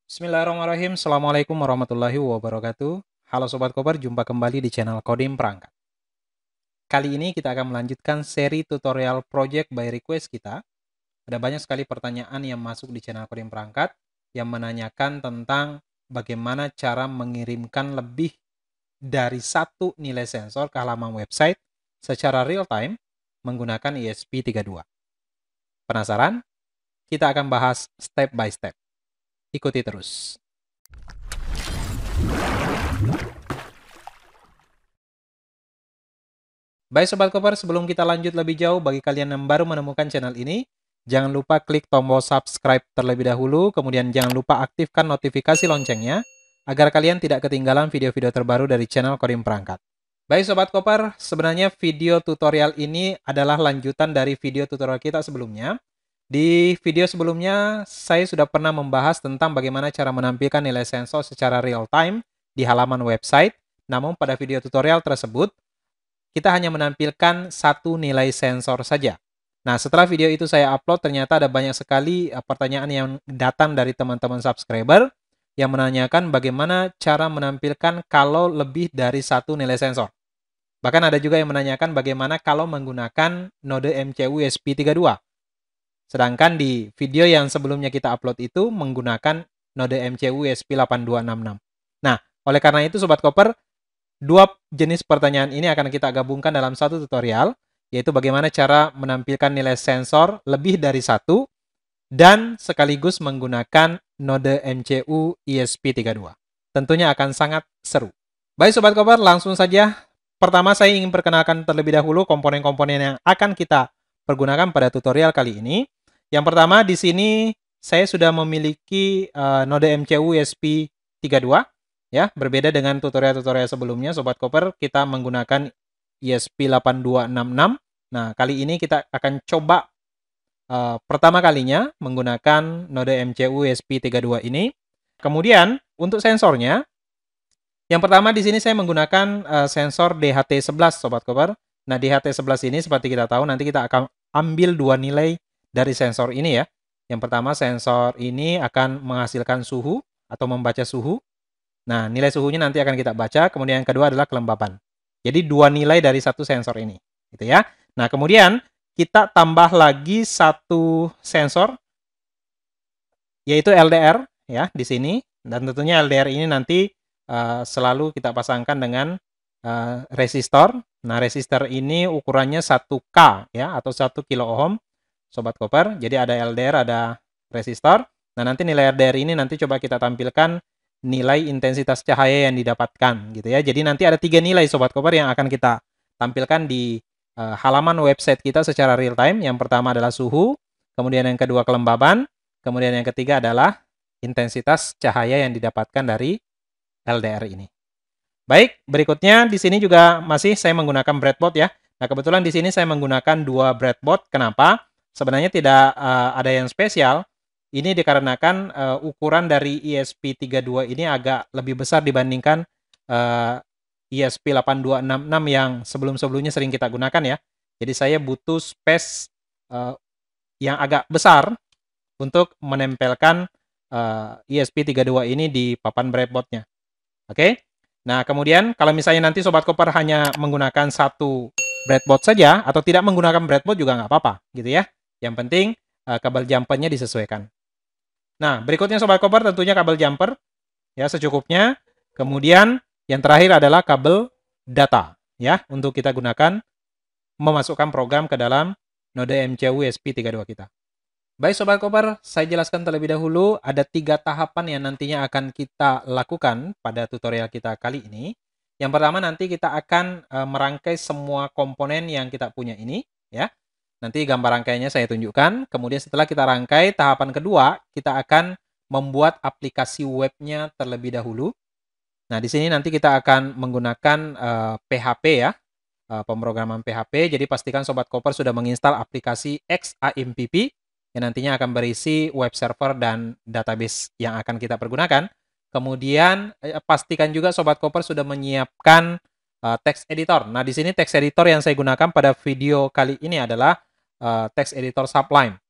Bismillahirrahmanirrahim. Assalamualaikum warahmatullahi wabarakatuh. Halo Sobat Koper, jumpa kembali di channel Kodim Perangkat. Kali ini kita akan melanjutkan seri tutorial project by request kita. Ada banyak sekali pertanyaan yang masuk di channel Kodim Perangkat yang menanyakan tentang bagaimana cara mengirimkan lebih dari satu nilai sensor ke halaman website secara real time menggunakan ESP32. Penasaran? Kita akan bahas step by step. Ikuti terus. Baik Sobat Koper, sebelum kita lanjut lebih jauh, bagi kalian yang baru menemukan channel ini, jangan lupa klik tombol subscribe terlebih dahulu, kemudian jangan lupa aktifkan notifikasi loncengnya, agar kalian tidak ketinggalan video-video terbaru dari channel Kodim Perangkat. Baik Sobat Koper, sebenarnya video tutorial ini adalah lanjutan dari video tutorial kita sebelumnya. Di video sebelumnya, saya sudah pernah membahas tentang bagaimana cara menampilkan nilai sensor secara real time di halaman website, namun pada video tutorial tersebut, kita hanya menampilkan satu nilai sensor saja. Nah, setelah video itu saya upload, ternyata ada banyak sekali pertanyaan yang datang dari teman-teman subscriber yang menanyakan bagaimana cara menampilkan kalau lebih dari satu nilai sensor. Bahkan ada juga yang menanyakan bagaimana kalau menggunakan node MCU ESP32. Sedangkan di video yang sebelumnya kita upload itu menggunakan node MCU ESP8266. Nah, oleh karena itu Sobat Koper, dua jenis pertanyaan ini akan kita gabungkan dalam satu tutorial, yaitu bagaimana cara menampilkan nilai sensor lebih dari satu dan sekaligus menggunakan node MCU ESP32. Tentunya akan sangat seru. Baik Sobat Koper, langsung saja. Pertama saya ingin perkenalkan terlebih dahulu komponen-komponen yang akan kita pergunakan pada tutorial kali ini. Yang pertama di sini saya sudah memiliki node MCU ESP32. Ya, berbeda dengan tutorial-tutorial sebelumnya, Sobat Koper, kita menggunakan ESP8266. Nah, kali ini kita akan coba pertama kalinya menggunakan node MCU ESP32 ini. Kemudian, untuk sensornya, yang pertama di sini saya menggunakan sensor DHT11, Sobat Koper. Nah, DHT11 ini seperti kita tahu, nanti kita akan ambil dua nilai dari sensor ini ya. Yang pertama, sensor ini akan menghasilkan suhu atau membaca suhu. Nah, nilai suhunya nanti akan kita baca, kemudian yang kedua adalah kelembapan. Jadi dua nilai dari satu sensor ini, gitu ya. Nah, kemudian kita tambah lagi satu sensor, yaitu LDR ya di sini. Dan tentunya LDR ini nanti selalu kita pasangkan dengan resistor. Nah, resistor ini ukurannya 1K ya atau 1 kilo ohm, Sobat Koper. Jadi ada LDR, ada resistor. Nah, nanti nilai LDR ini nanti coba kita tampilkan nilai intensitas cahaya yang didapatkan gitu ya. Jadi nanti ada 3 nilai Sobat Koper yang akan kita tampilkan di halaman website kita secara real time. Yang pertama adalah suhu, kemudian yang kedua kelembaban, kemudian yang ketiga adalah intensitas cahaya yang didapatkan dari LDR ini. Baik, berikutnya di sini juga masih saya menggunakan breadboard ya. Nah, kebetulan di sini saya menggunakan dua breadboard. Kenapa? Sebenarnya tidak ada yang spesial. Ini dikarenakan ukuran dari ESP32 ini agak lebih besar dibandingkan ESP8266 yang sebelum-sebelumnya sering kita gunakan ya. Jadi saya butuh space yang agak besar untuk menempelkan ESP32 ini di papan breadboardnya. Oke? Nah, kemudian kalau misalnya nanti Sobat Koper hanya menggunakan satu breadboard saja atau tidak menggunakan breadboard juga nggak apa-apa gitu ya. Yang penting kabel jumpernya disesuaikan. Nah, berikutnya Sobat Koper tentunya kabel jumper ya secukupnya. Kemudian yang terakhir adalah kabel data ya untuk kita gunakan memasukkan program ke dalam node MCU ESP32 kita. Baik Sobat Koper, saya jelaskan terlebih dahulu ada 3 tahapan yang nantinya akan kita lakukan pada tutorial kita kali ini. Yang pertama nanti kita akan merangkai semua komponen yang kita punya ini ya. Nanti gambar rangkaiannya saya tunjukkan. Kemudian setelah kita rangkai, tahapan kedua, kita akan membuat aplikasi webnya terlebih dahulu. Nah, di sini nanti kita akan menggunakan PHP ya, pemrograman PHP. Jadi pastikan Sobat Koper sudah menginstal aplikasi XAMPP yang nantinya akan berisi web server dan database yang akan kita pergunakan. Kemudian pastikan juga Sobat Koper sudah menyiapkan text editor. Nah, di sini text editor yang saya gunakan pada video kali ini adalah text editor Sublime.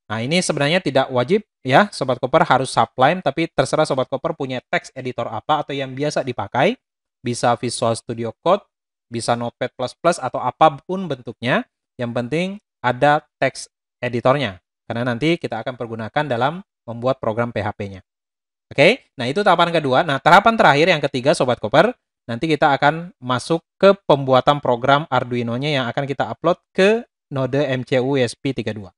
Nah, ini sebenarnya tidak wajib ya, Sobat Koper harus Sublime, tapi terserah Sobat Koper punya text editor apa atau yang biasa dipakai. Bisa Visual Studio Code, bisa Notepad++, atau apapun bentuknya. Yang penting ada text editornya. Karena nanti kita akan pergunakan dalam membuat program PHP-nya. Oke, nah itu tahapan kedua. Nah, tahapan terakhir yang ketiga, Sobat Koper, nanti kita akan masuk ke pembuatan program Arduino-nya yang akan kita upload ke node MCU ESP32.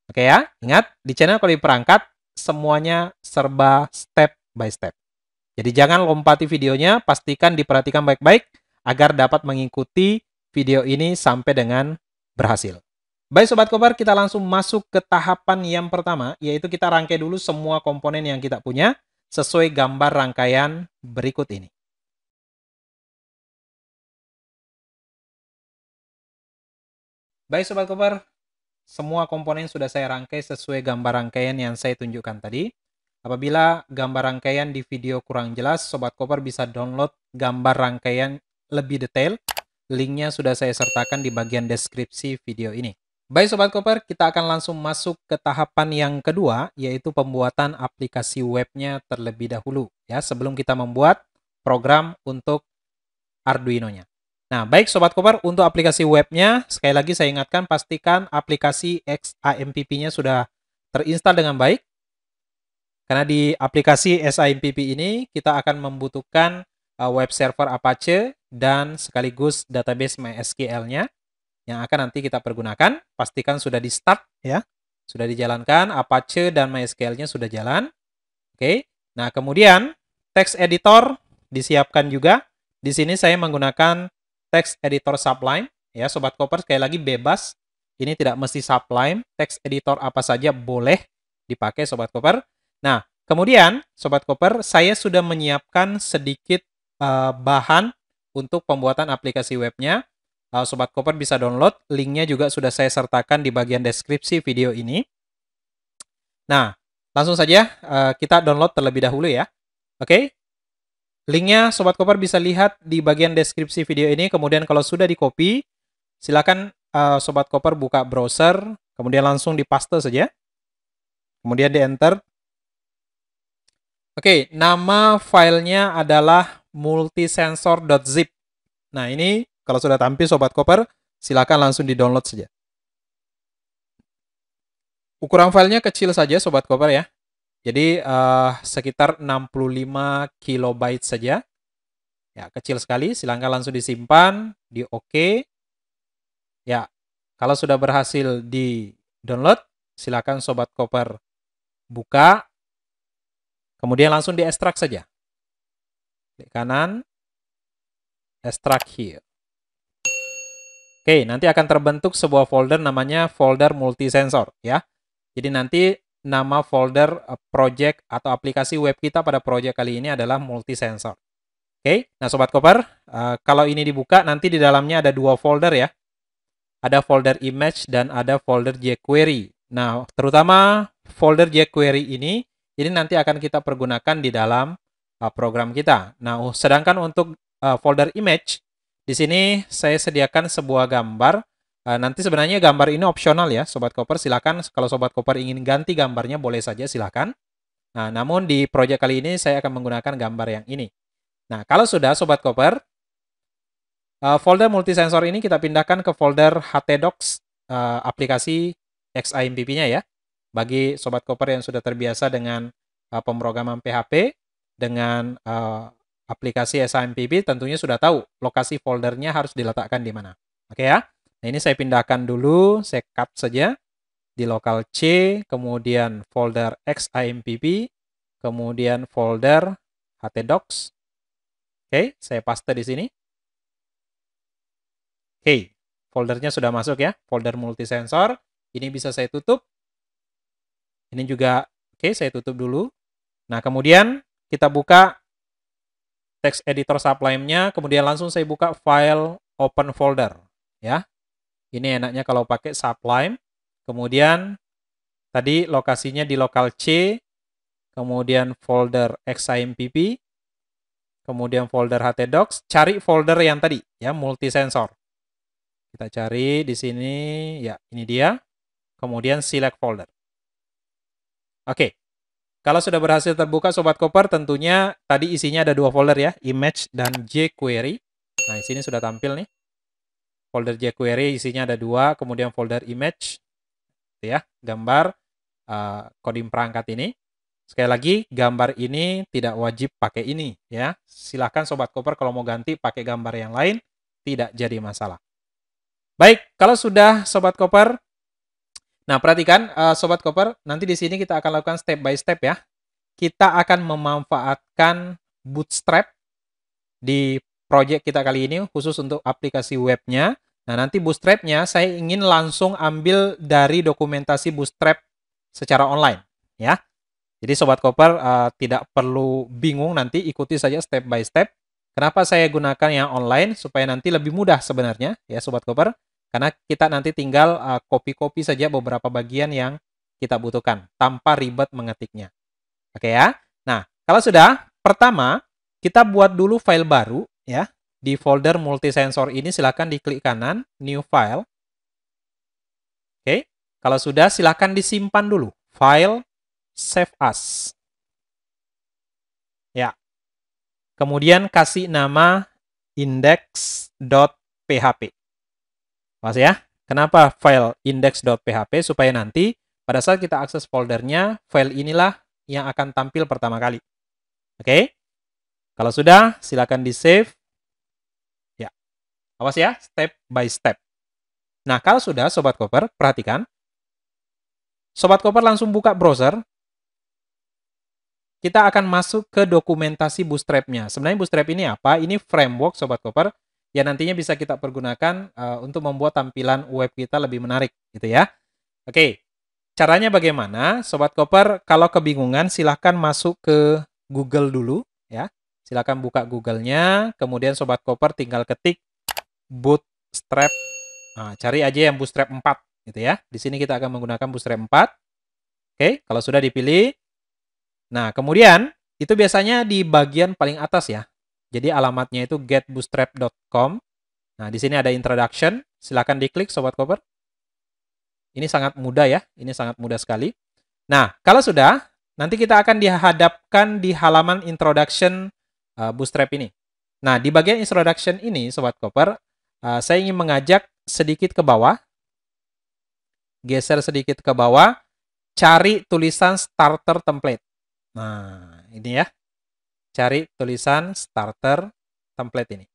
Oke ya, ingat di channel Kode Perangkat semuanya serba step by step. Jadi jangan lompati videonya, pastikan diperhatikan baik-baik agar dapat mengikuti video ini sampai dengan berhasil. Baik Sobat Koper, kita langsung masuk ke tahapan yang pertama, yaitu kita rangkai dulu semua komponen yang kita punya sesuai gambar rangkaian berikut ini. Baik Sobat Koper, semua komponen sudah saya rangkai sesuai gambar rangkaian yang saya tunjukkan tadi. Apabila gambar rangkaian di video kurang jelas, Sobat Koper bisa download gambar rangkaian lebih detail. Linknya sudah saya sertakan di bagian deskripsi video ini. Baik Sobat Koper, kita akan langsung masuk ke tahapan yang kedua, yaitu pembuatan aplikasi webnya terlebih dahulu. Ya, sebelum kita membuat program untuk Arduino-nya. Nah, baik Sobat Koper, untuk aplikasi webnya, sekali lagi saya ingatkan, pastikan aplikasi XAMPP-nya sudah terinstall dengan baik. Karena di aplikasi XAMPP ini, kita akan membutuhkan web server Apache dan sekaligus database MySQL-nya yang akan nanti kita pergunakan. Pastikan sudah di start ya, sudah dijalankan, Apache dan MySQL-nya sudah jalan. Oke, nah kemudian text editor disiapkan juga. Di sini saya menggunakan text editor Sublime ya, Sobat Koper, sekali lagi bebas. Ini tidak mesti Sublime, text editor apa saja boleh dipakai Sobat Koper. Nah, kemudian Sobat Koper, saya sudah menyiapkan sedikit bahan untuk pembuatan aplikasi webnya. Sobat Koper bisa download, linknya juga sudah saya sertakan di bagian deskripsi video ini. Nah, langsung saja kita download terlebih dahulu ya. Oke, linknya Sobat Koper bisa lihat di bagian deskripsi video ini. Kemudian kalau sudah di copy, silakan Sobat Koper buka browser, kemudian langsung dipaste saja. Kemudian di enter. Oke, nama filenya adalah multisensor.zip. Nah, ini kalau sudah tampil Sobat Koper, silakan langsung di-download saja. Ukuran filenya kecil saja Sobat Koper ya. Jadi sekitar 65 kilobyte saja. Ya, kecil sekali, silakan langsung disimpan, di OK. Ya, kalau sudah berhasil di-download, silakan Sobat Koper buka. Kemudian langsung di-extract saja. Klik kanan, extract here. Oke, nanti akan terbentuk sebuah folder namanya folder multisensor ya. Jadi nanti nama folder project atau aplikasi web kita pada project kali ini adalah multisensor. Oke, nah Sobat Koper, kalau ini dibuka nanti di dalamnya ada dua folder ya. Ada folder image dan ada folder jQuery. Nah, terutama folder jQuery ini nanti akan kita pergunakan di dalam program kita. Nah, sedangkan untuk folder image, di sini saya sediakan sebuah gambar. Nanti sebenarnya gambar ini opsional ya, Sobat Koper. Silakan kalau Sobat Koper ingin ganti gambarnya boleh saja, silakan. Nah, namun di proyek kali ini saya akan menggunakan gambar yang ini. Nah, kalau sudah Sobat Koper, folder multisensor ini kita pindahkan ke folder htdocs aplikasi XAMPP-nya ya. Bagi Sobat Koper yang sudah terbiasa dengan pemrograman PHP, dengan aplikasi XAMPP tentunya sudah tahu lokasi foldernya harus diletakkan di mana. Oke ya. Nah, ini saya pindahkan dulu, saya cut saja di lokal C, kemudian folder XAMPP, kemudian folder htdocs. Oke, saya paste di sini. Oke, foldernya sudah masuk ya, folder multisensor. Ini bisa saya tutup. Ini juga, oke, saya tutup dulu. Nah, kemudian kita buka text editor Sublime-nya, kemudian langsung saya buka file open folder ya. Ini enaknya kalau pakai Sublime. Kemudian tadi lokasinya di lokal C, kemudian folder XAMPP, kemudian folder htdocs, cari folder yang tadi ya, multisensor. Kita cari di sini, ya ini dia. Kemudian select folder. Oke, kalau sudah berhasil terbuka Sobat Koper, tentunya tadi isinya ada 2 folder ya, image dan jQuery. Nah, di sini sudah tampil nih. Folder jQuery isinya ada 2, kemudian folder image, ya, gambar kodim perangkat ini. Sekali lagi, gambar ini tidak wajib pakai ini ya. Silahkan Sobat Koper kalau mau ganti pakai gambar yang lain, tidak jadi masalah. Baik, kalau sudah Sobat Koper, nah perhatikan Sobat Koper, nanti di sini kita akan lakukan step by step ya. Kita akan memanfaatkan Bootstrap di project kita kali ini khusus untuk aplikasi webnya. Nah, nanti Bootstrap-nya saya ingin langsung ambil dari dokumentasi Bootstrap secara online ya. Jadi Sobat Koper tidak perlu bingung, nanti ikuti saja step by step. Kenapa saya gunakan yang online? Supaya nanti lebih mudah sebenarnya ya Sobat Koper. Karena kita nanti tinggal copy-copy saja beberapa bagian yang kita butuhkan tanpa ribet mengetiknya. Oke ya. Nah, kalau sudah, pertama kita buat dulu file baru ya. Di folder multisensor ini silakan diklik kanan, new file. Oke. Kalau sudah silakan disimpan dulu. File save as. Ya. Kemudian kasih nama index.php. Mas ya. Kenapa file index.php? Supaya nanti pada saat kita akses foldernya, file inilah yang akan tampil pertama kali. Oke. Kalau sudah, silakan di-save. Ya. Awas ya, step by step. Nah, kalau sudah Sobat Koper, perhatikan. Sobat Koper langsung buka browser. Kita akan masuk ke dokumentasi Bootstrap-nya. Sebenarnya Bootstrap ini apa? Ini framework Sobat Koper yang nantinya bisa kita pergunakan untuk membuat tampilan web kita lebih menarik, gitu ya. Oke, caranya bagaimana? Sobat Koper, kalau kebingungan silahkan masuk ke Google dulu, ya. Silahkan buka Google-nya, kemudian Sobat Koper tinggal ketik Bootstrap. Nah, cari aja yang Bootstrap 4, gitu ya. Di sini kita akan menggunakan Bootstrap 4. Oke, kalau sudah dipilih, nah, kemudian itu biasanya di bagian paling atas ya. Jadi alamatnya itu getbootstrap.com. Nah, di sini ada introduction. Silakan diklik Sobat Koper. Ini sangat mudah ya. Ini sangat mudah sekali. Nah, kalau sudah, nanti kita akan dihadapkan di halaman introduction Bootstrap ini. Nah, di bagian introduction ini Sobat Koper, saya ingin mengajak sedikit ke bawah. Geser sedikit ke bawah. Cari tulisan starter template. Nah, ini ya. Cari tulisan starter template ini.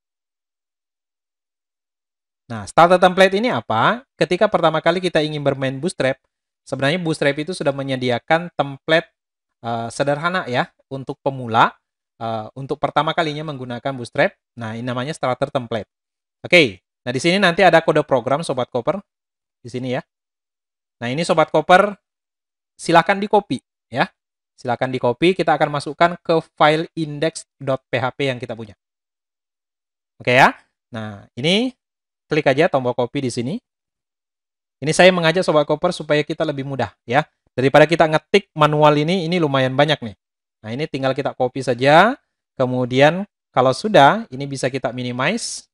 Nah, starter template ini apa? Ketika pertama kali kita ingin bermain Bootstrap, sebenarnya Bootstrap itu sudah menyediakan template sederhana ya untuk pemula, untuk pertama kalinya menggunakan Bootstrap. Nah, ini namanya starter template. Oke, nah di sini nanti ada kode program Sobat Koper di sini ya. Nah, ini Sobat Koper silakan di-copy ya. Silakan di-copy, kita akan masukkan ke file index.php yang kita punya. Oke ya. Nah, ini klik aja tombol copy di sini. Ini saya mengajak Sobat Koper supaya kita lebih mudah ya. Daripada kita ngetik manual ini lumayan banyak nih. Nah, ini tinggal kita copy saja. Kemudian kalau sudah, ini bisa kita minimize.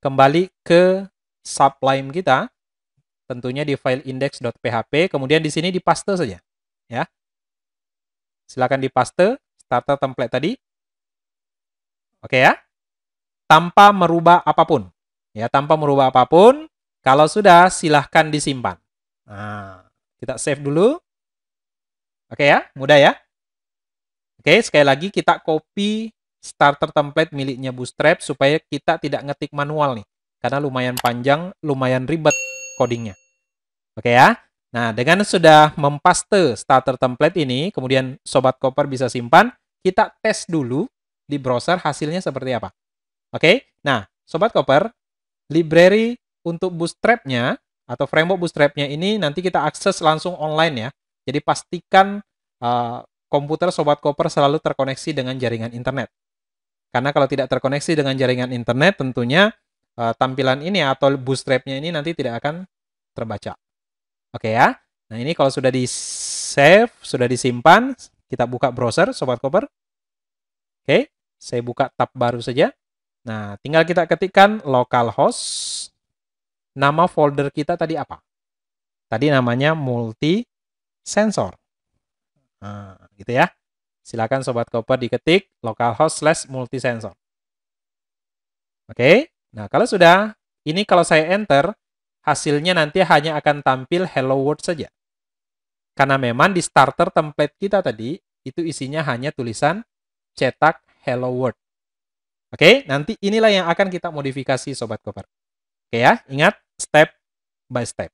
Kembali ke sublime kita. Tentunya di file index.php. Kemudian di sini dipaste saja. Ya. Silakan dipaste starter template tadi. Oke ya. Tanpa merubah apapun. Ya, tanpa merubah apapun. Kalau sudah, silahkan disimpan. Nah, kita save dulu. Oke ya, mudah ya. Oke, sekali lagi kita copy starter template miliknya Bootstrap supaya kita tidak ngetik manual nih. Karena lumayan panjang, lumayan ribet codingnya. Oke ya. Nah, dengan sudah mempaste starter template ini, kemudian Sobat Koper bisa simpan, kita tes dulu di browser hasilnya seperti apa. Oke, nah Sobat Koper, library untuk Bootstrap-nya atau framework Bootstrap-nya ini nanti kita akses langsung online ya. Jadi pastikan komputer Sobat Koper selalu terkoneksi dengan jaringan internet. Karena kalau tidak terkoneksi dengan jaringan internet, tentunya tampilan ini atau Bootstrap-nya ini nanti tidak akan terbaca. Oke ya. Nah, ini kalau sudah di-save, sudah disimpan, kita buka browser Sobat Koper. Oke, saya buka tab baru saja. Nah, tinggal kita ketikkan localhost. Nama folder kita tadi apa? Tadi namanya multisensor. Nah, gitu ya. Silakan Sobat Koper diketik localhost/multisensor. Oke. Nah, kalau sudah, ini kalau saya enter, hasilnya nanti hanya akan tampil hello world saja. Karena memang di starter template kita tadi, itu isinya hanya tulisan cetak hello world. Oke, nanti inilah yang akan kita modifikasi Sobat Koper. Oke ya, ingat step by step.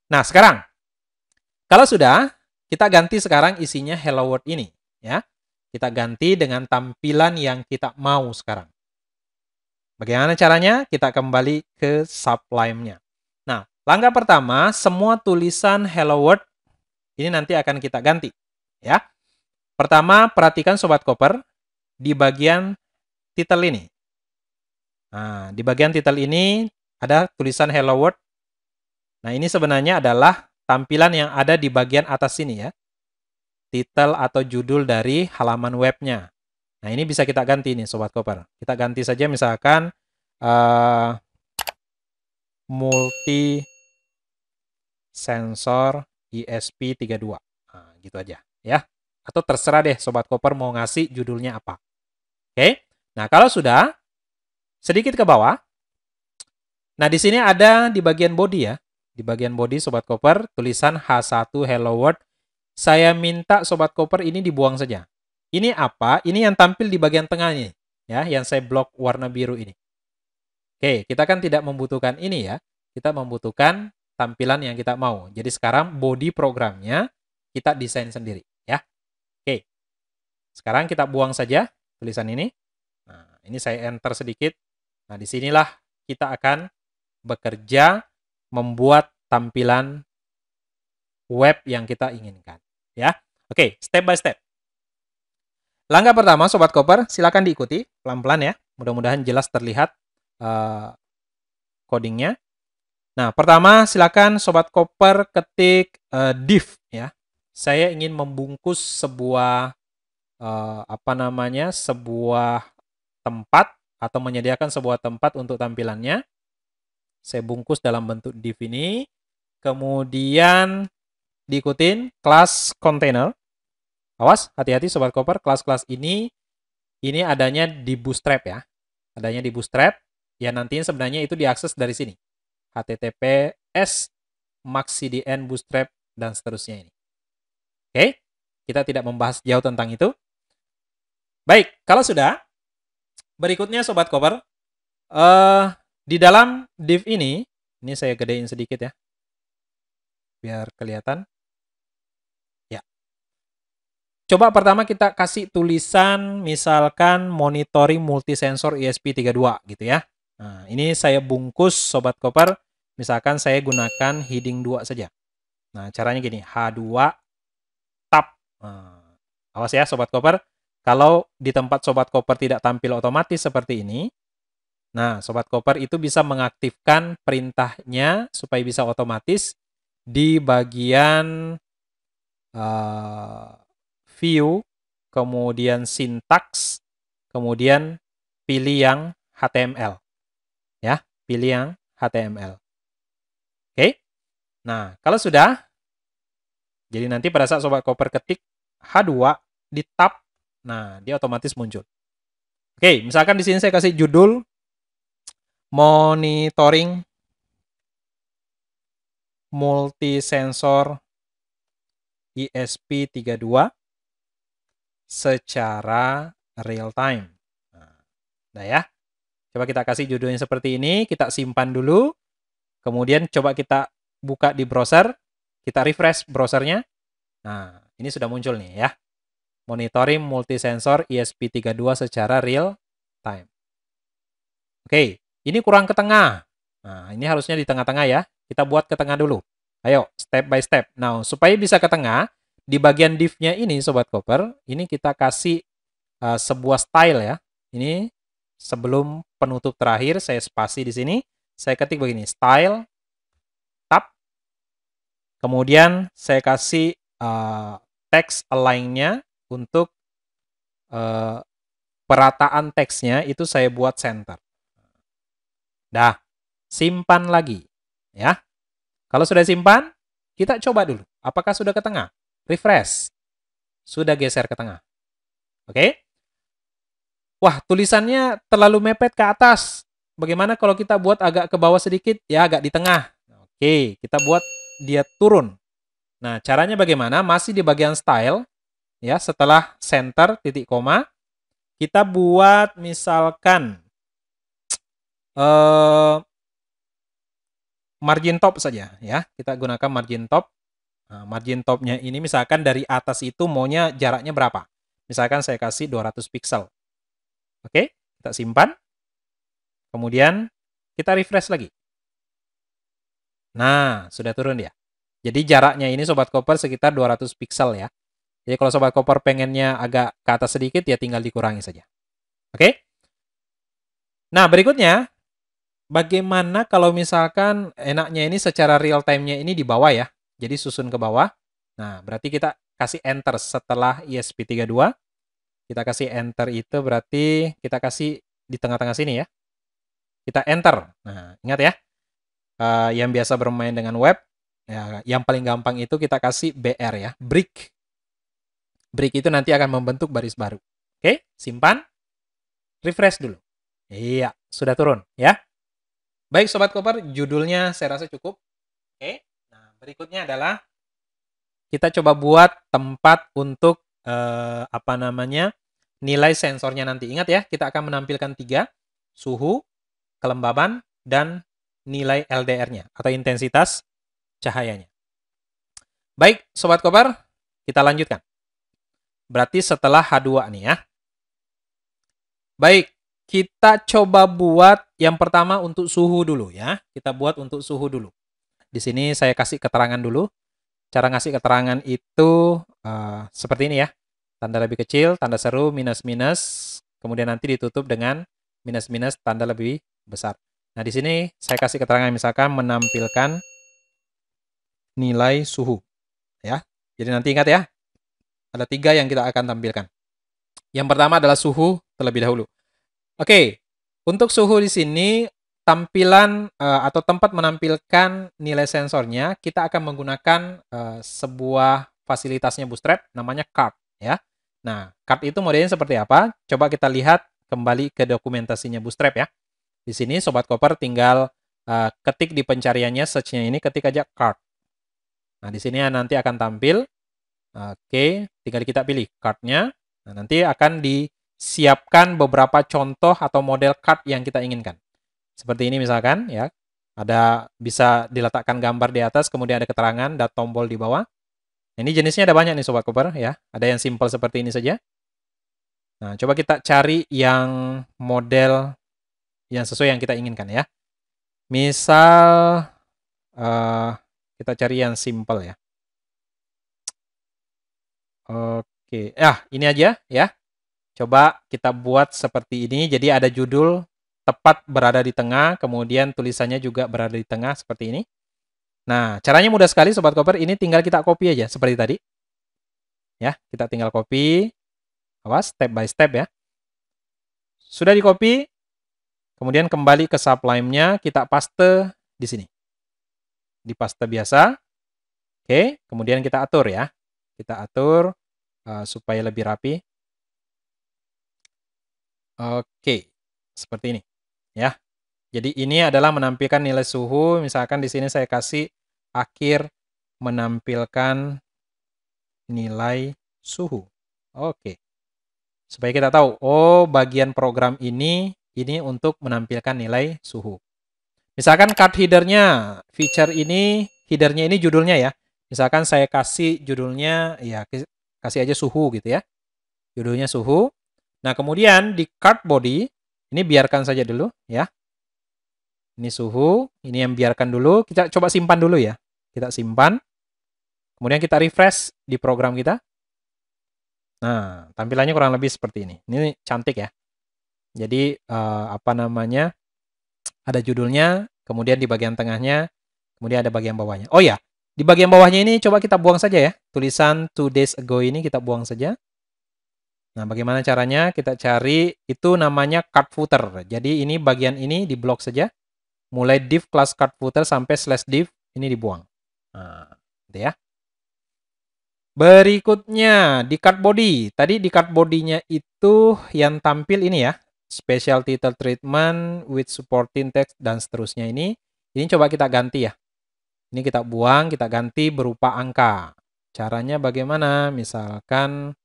Nah, sekarang, kalau sudah, kita ganti sekarang isinya hello world ini. Ya, kita ganti dengan tampilan yang kita mau sekarang. Bagaimana caranya? Kita kembali ke Sublime-nya. Nah, langkah pertama, semua tulisan hello world ini nanti akan kita ganti. Ya, pertama, perhatikan Sobat Koper di bagian title ini. Nah, di bagian title ini ada tulisan hello world. Nah, ini sebenarnya adalah tampilan yang ada di bagian atas sini ya. Title atau judul dari halaman webnya. Nah, ini bisa kita ganti nih Sobat Koper. Kita ganti saja misalkan multi sensor ESP32. Nah, gitu aja ya. Atau terserah deh Sobat Koper mau ngasih judulnya apa. Oke. Nah, kalau sudah, sedikit ke bawah. Nah, di sini ada di bagian body ya. Di bagian body Sobat Koper, tulisan H1 Hello World. Saya minta Sobat Koper ini dibuang saja. Ini apa? Ini yang tampil di bagian tengah ini. Ya, yang saya blok warna biru ini. Oke, kita kan tidak membutuhkan ini ya. Kita membutuhkan tampilan yang kita mau. Jadi sekarang body programnya kita desain sendiri ya. Oke. Sekarang kita buang saja tulisan ini. Nah, ini saya enter sedikit. Nah, disinilah kita akan bekerja membuat tampilan web yang kita inginkan. Ya, oke, step by step. Langkah pertama, Sobat Koper, silakan diikuti pelan-pelan ya. Mudah-mudahan jelas terlihat codingnya. Nah, pertama silakan Sobat Koper ketik div ya. Saya ingin membungkus sebuah sebuah tempat atau menyediakan sebuah tempat untuk tampilannya. Saya bungkus dalam bentuk div ini. Kemudian diikutin kelas container. Awas, hati-hati Sobat Koper, kelas-kelas ini adanya di Bootstrap ya. Adanya di Bootstrap. Ya nantinya sebenarnya itu diakses dari sini. HTTPS, MaxCDN, Bootstrap, dan seterusnya ini. Oke, kita tidak membahas jauh tentang itu. Baik, kalau sudah, berikutnya Sobat Koper, di dalam div ini saya gedein sedikit ya, biar kelihatan. Ya. Coba pertama kita kasih tulisan misalkan monitoring multisensor ESP32 gitu ya. Nah, ini saya bungkus Sobat Koper, misalkan saya gunakan heading 2 saja. Nah, caranya gini, H2 tab. Nah, awas ya Sobat Koper, kalau di tempat Sobat Koper tidak tampil otomatis seperti ini, nah, Sobat Koper itu bisa mengaktifkan perintahnya supaya bisa otomatis di bagian view, kemudian syntax, kemudian pilih yang HTML. Ya, pilih yang HTML. Oke. Nah, kalau sudah, jadi nanti pada saat Sobat Koper ketik H2 di tab, nah, dia otomatis muncul. Oke, misalkan di sini saya kasih judul monitoring multisensor ESP32 secara real time. Nah ya, coba kita kasih judulnya seperti ini, kita simpan dulu, kemudian coba kita buka di browser, kita refresh browsernya. Nah, ini sudah muncul nih ya. Monitoring multisensor ESP32 secara real time. Oke, ini kurang ke tengah. Nah, ini harusnya di tengah-tengah ya. Kita buat ke tengah dulu. Ayo, step by step. Nah, supaya bisa ke tengah, di bagian div-nya ini, Sobat Koper, ini kita kasih sebuah style ya. Ini sebelum penutup terakhir, saya spasi di sini. Saya ketik begini, style, tab. Kemudian saya kasih text align-nya untuk perataan teksnya itu saya buat center. Dah, simpan lagi. Ya. Kalau sudah simpan, kita coba dulu. Apakah sudah ke tengah? Refresh. Sudah geser ke tengah. Oke? Wah, tulisannya terlalu mepet ke atas. Bagaimana kalau kita buat agak ke bawah sedikit? Ya, agak di tengah. Oke, kita buat dia turun. Nah, caranya bagaimana? Masih di bagian style, ya, setelah center, titik koma, kita buat misalkan margin top saja, ya. Kita gunakan margin top. Nah, margin topnya ini misalkan dari atas itu maunya jaraknya berapa? Misalkan saya kasih 200 pixel. Oke, kita simpan. Kemudian kita refresh lagi. Nah, sudah turun dia. Jadi jaraknya ini Sobat Koper sekitar 200 pixel ya. Jadi kalau Sobat Koper pengennya agak ke atas sedikit, ya tinggal dikurangi saja. Oke? Nah, berikutnya, bagaimana kalau misalkan enaknya ini secara real time-nya ini di bawah ya. Jadi susun ke bawah. Nah, berarti kita kasih enter setelah ESP32. Kita kasih enter itu berarti kita kasih di tengah-tengah sini ya. Kita enter. Nah, ingat ya. Yang biasa bermain dengan web, ya, yang paling gampang itu kita kasih BR ya, break. Break itu nanti akan membentuk baris baru. Oke, simpan. Refresh dulu. Iya, sudah turun ya. Baik Sobat Koper, judulnya saya rasa cukup. Oke, nah berikutnya adalah kita coba buat tempat untuk nilai sensornya nanti. Ingat ya, kita akan menampilkan 3, suhu, kelembaban, dan nilai LDR-nya atau intensitas cahayanya. Baik, Sobat Koper, kita lanjutkan. Berarti setelah H2 nih ya. Baik, kita coba buat yang pertama untuk suhu dulu ya. Kita buat untuk suhu dulu. Di sini saya kasih keterangan dulu. Cara ngasih keterangan itu seperti ini ya. Tanda lebih kecil, tanda seru, minus-minus. Kemudian nanti ditutup dengan minus-minus, tanda lebih besar. Nah, di sini saya kasih keterangan misalkan menampilkan nilai suhu. Ya. Jadi nanti ingat ya, ada 3 yang kita akan tampilkan. Yang pertama adalah suhu terlebih dahulu. Oke, untuk suhu di sini tampilan atau tempat menampilkan nilai sensornya, kita akan menggunakan sebuah fasilitasnya Bootstrap namanya card ya. Nah, card itu modelnya seperti apa? Coba kita lihat kembali ke dokumentasinya Bootstrap ya. Di sini Sobat Koper tinggal ketik di pencariannya, search-nya ini, ketik aja card. Nah, di sini nanti akan tampil. Oke, tinggal kita pilih card-nya. Nah, nanti akan disiapkan beberapa contoh atau model card yang kita inginkan. Seperti ini misalkan ya. Ada bisa diletakkan gambar di atas, kemudian ada keterangan dan tombol di bawah. Ini jenisnya ada banyak nih Sobat Koper ya. Ada yang simple seperti ini saja. Nah, coba kita cari yang model yang sesuai yang kita inginkan ya. Misal kita cari yang simple ya. Oke, ini aja ya. Coba kita buat seperti ini. Jadi ada judul tepat berada di tengah, kemudian tulisannya juga berada di tengah seperti ini. Nah, caranya mudah sekali Sobat Koper. Ini tinggal kita copy aja seperti tadi. Ya, kita tinggal copy. Awas, step by step ya. Sudah di copy. Kemudian kembali ke Sublime-nya, kita paste di sini. Di paste biasa. Oke, kemudian kita atur ya. Kita atur supaya lebih rapi. Oke, seperti ini ya. Jadi ini adalah menampilkan nilai suhu. Misalkan di sini saya kasih akhir menampilkan nilai suhu. Oke. Supaya kita tahu, oh bagian program ini untuk menampilkan nilai suhu. Misalkan card header-nya, feature ini, header-nya ini judulnya ya. Misalkan saya kasih judulnya, ya kasih aja suhu gitu ya. Judulnya suhu. Nah, kemudian di card body, ini biarkan saja dulu ya. Ini suhu, ini yang biarkan dulu. Kita coba simpan dulu ya. Kita simpan. Kemudian kita refresh di program kita. Nah, tampilannya kurang lebih seperti ini. Ini cantik ya. Jadi, ada judulnya, kemudian di bagian tengahnya, kemudian ada bagian bawahnya. Oh ya, di bagian bawahnya ini coba kita buang saja ya. Tulisan 2 days ago ini kita buang saja. Nah, bagaimana caranya? Kita cari, itu namanya card footer. Jadi ini bagian ini diblok saja. Mulai div class card footer sampai /div ini dibuang. Nah, gitu ya. Berikutnya di card body. Tadi di card body-nya itu yang tampil ini ya. Special title treatment with supporting text dan seterusnya ini. Ini coba kita ganti ya. Ini kita buang, kita ganti berupa angka. Caranya bagaimana? Misalkan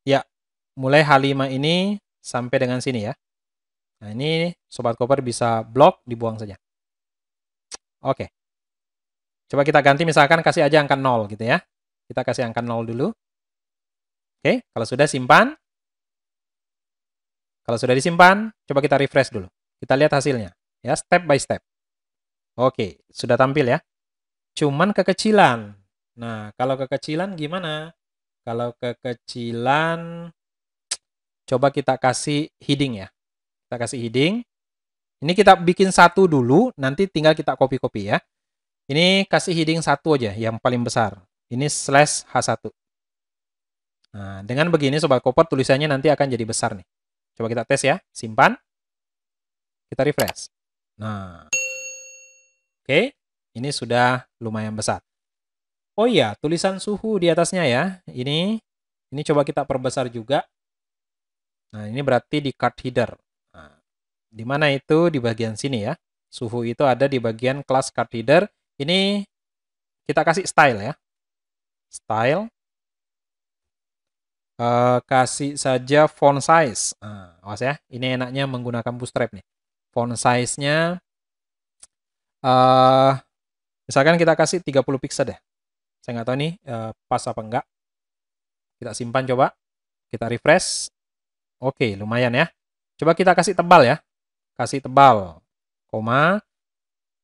ya mulai H5 ini sampai dengan sini ya. Nah, ini Sobat Koper bisa blok, dibuang saja. Oke. Coba kita ganti misalkan kasih aja angka 0 gitu ya. Kita kasih angka 0 dulu. Oke, kalau sudah simpan. Kalau sudah disimpan, coba kita refresh dulu. Kita lihat hasilnya. Ya, step by step. Oke, sudah tampil ya. Cuman kekecilan. Nah, kalau kekecilan gimana? Kalau kekecilan, coba kita kasih heading ya. Kita kasih heading. Ini kita bikin satu dulu, nanti tinggal kita copy-copy ya. Ini kasih heading satu aja, yang paling besar. Ini /H1. Nah, dengan begini Sobat Koper tulisannya nanti akan jadi besar nih. Coba kita tes ya, simpan. Kita refresh. Nah, oke, ini sudah lumayan besar. Oh iya, tulisan suhu di atasnya ya. Ini coba kita perbesar juga. Nah, ini berarti di card header. Nah, di mana itu? Di bagian sini ya. Suhu itu ada di bagian kelas card header. Ini kita kasih style ya. Style. Kasih saja font size. Nah, awas ya, ini enaknya menggunakan bootstrap nih. Font size-nya, misalkan kita kasih 30 pixel deh. Saya nggak tahu nih pas apa enggak. Kita simpan coba. Kita refresh. Oke, lumayan ya. Coba kita kasih tebal ya. Kasih tebal. Koma.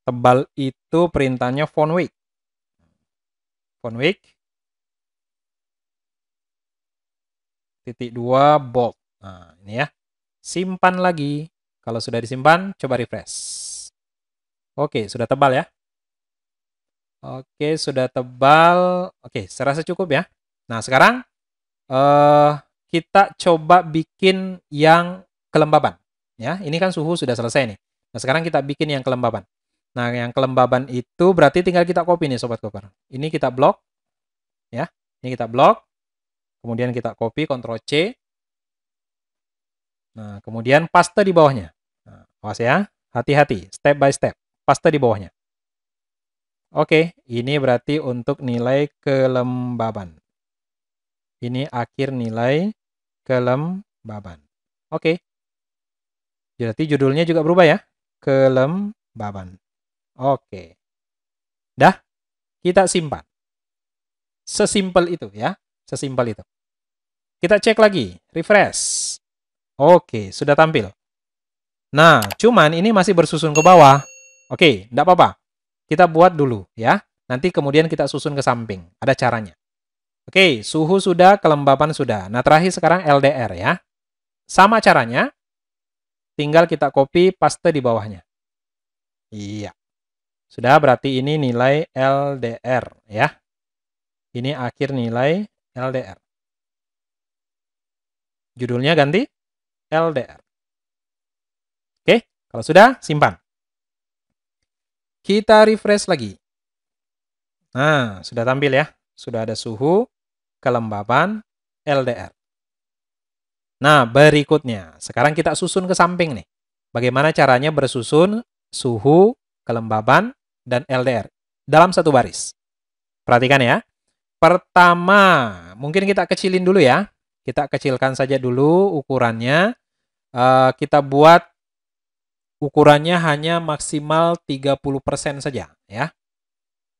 Tebal itu perintahnya font weight. Font weight. .2 bold. Nah, ini ya. Simpan lagi. Kalau sudah disimpan, coba refresh. Oke, sudah tebal ya. Oke, sudah tebal. Oke, saya rasa cukup ya. Nah, sekarang kita coba bikin yang kelembaban. Ya, ini kan suhu sudah selesai nih. Nah, sekarang kita bikin yang kelembaban. Nah, yang kelembaban itu berarti tinggal kita copy nih Sobat Koper. Ini kita blok. Ya, ini kita blok. Kemudian kita copy, Ctrl C. Nah, kemudian paste di bawahnya. Nah, awas ya, hati-hati, step by step. Paste di bawahnya. Oke, ini berarti untuk nilai kelembaban. Ini akhir nilai kelembaban. Oke. Berarti judulnya juga berubah ya. Kelembaban. Oke. Dah, kita simpan. Sesimpel itu ya. Sesimpel itu. Kita cek lagi, refresh. Oke, sudah tampil. Nah, cuman ini masih bersusun ke bawah. Oke, enggak apa-apa. Kita buat dulu ya. Nanti kemudian kita susun ke samping. Ada caranya. Oke, suhu sudah, kelembaban sudah. Nah, terakhir sekarang LDR ya. Sama caranya. Tinggal kita copy, paste di bawahnya. Iya. Sudah, berarti ini nilai LDR ya. Ini akhir nilai LDR. Judulnya ganti LDR. Oke, kalau sudah, simpan. Kita refresh lagi. Nah, sudah tampil ya. Sudah ada suhu, kelembaban, LDR. Nah, berikutnya. Sekarang kita susun ke samping nih. Bagaimana caranya bersusun suhu, kelembaban, dan LDR dalam satu baris. Perhatikan ya. Pertama, mungkin kita kecilin dulu ya. Kita kecilkan saja dulu ukurannya. Kita buat ukurannya hanya maksimal 30% saja ya.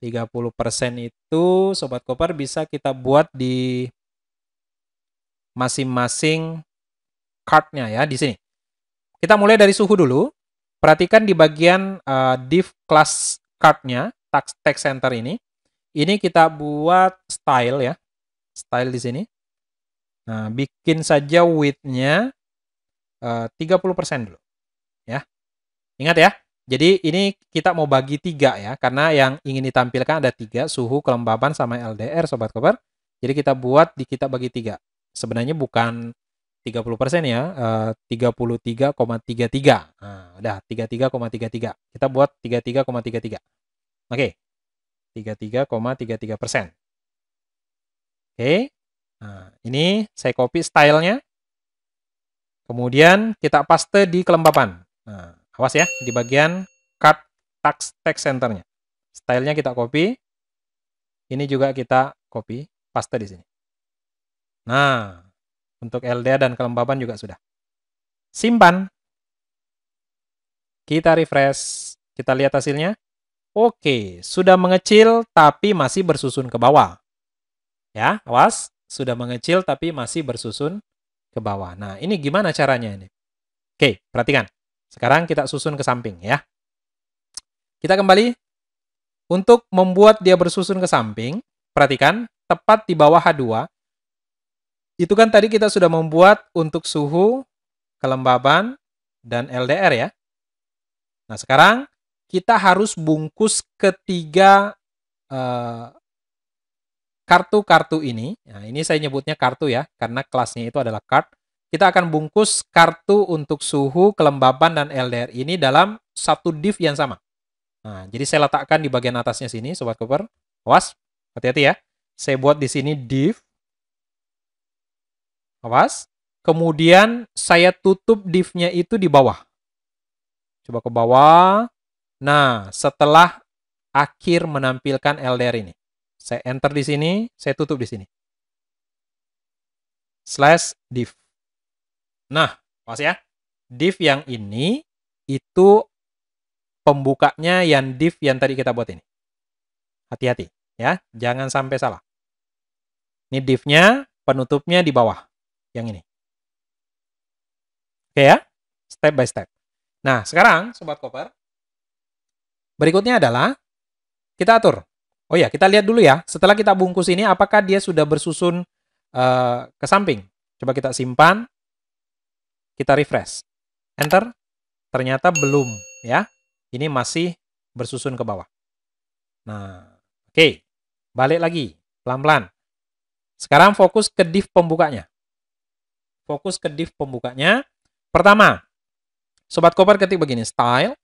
30% itu Sobat Koper bisa kita buat di masing-masing card-nya ya di sini. Kita mulai dari suhu dulu. Perhatikan di bagian div class card-nya, text center ini. Ini kita buat style ya. Style di sini. Nah, bikin saja width-nya 30% dulu. Ya. Ingat ya. Jadi ini kita mau bagi 3 ya. Karena yang ingin ditampilkan ada 3. Suhu, kelembaban, sama LDR Sobat Koper. Jadi kita bagi 3. Sebenarnya bukan 30% ya. 33,33. Nah, udah 33,33. Kita buat 33,33. Oke. 33,33%. Oke. Nah, ini saya copy stylenya. Kemudian kita paste di kelembapan. Nah, awas ya, di bagian cut text centernya. Stylenya kita copy. Ini juga kita copy, paste di sini. Nah, untuk LDR dan kelembapan juga sudah. Simpan. Kita refresh. Kita lihat hasilnya. Oke, sudah mengecil tapi masih bersusun ke bawah. Ya, awas. Sudah mengecil tapi masih bersusun ke bawah. Nah, ini gimana caranya ini? Oke, perhatikan. Sekarang kita susun ke samping ya. Kita kembali. Untuk membuat dia bersusun ke samping, perhatikan, tepat di bawah H2, itu kan tadi kita sudah membuat untuk suhu, kelembaban, dan LDR ya. Nah, sekarang kita harus bungkus ketiga kartu-kartu ini. Nah, ini saya nyebutnya kartu ya, karena kelasnya itu adalah card. Kita akan bungkus kartu untuk suhu, kelembaban, dan LDR ini dalam satu div yang sama. Nah, jadi saya letakkan di bagian atasnya sini, Sobat Cooper. Awas, hati-hati ya. Saya buat di sini div. Awas. Kemudian saya tutup div-nya itu di bawah. Coba ke bawah. Nah, setelah akhir menampilkan LDR ini. Saya enter di sini, saya tutup di sini. Slash div. Nah, awas ya. Div yang ini itu pembukanya yang div yang tadi kita buat ini. Hati-hati ya, jangan sampai salah. Ini div-nya, penutupnya di bawah. Yang ini. Oke ya, step by step. Nah, sekarang Sobat Cooper, berikutnya adalah kita atur. Oh ya, kita lihat dulu ya, setelah kita bungkus ini apakah dia sudah bersusun ke samping. Coba kita simpan, kita refresh. Enter, ternyata belum ya. Ini masih bersusun ke bawah. Nah, oke. Balik lagi, pelan-pelan. Sekarang fokus ke div pembukanya. Fokus ke div pembukanya. Pertama, Sobat Cooper ketik begini, style,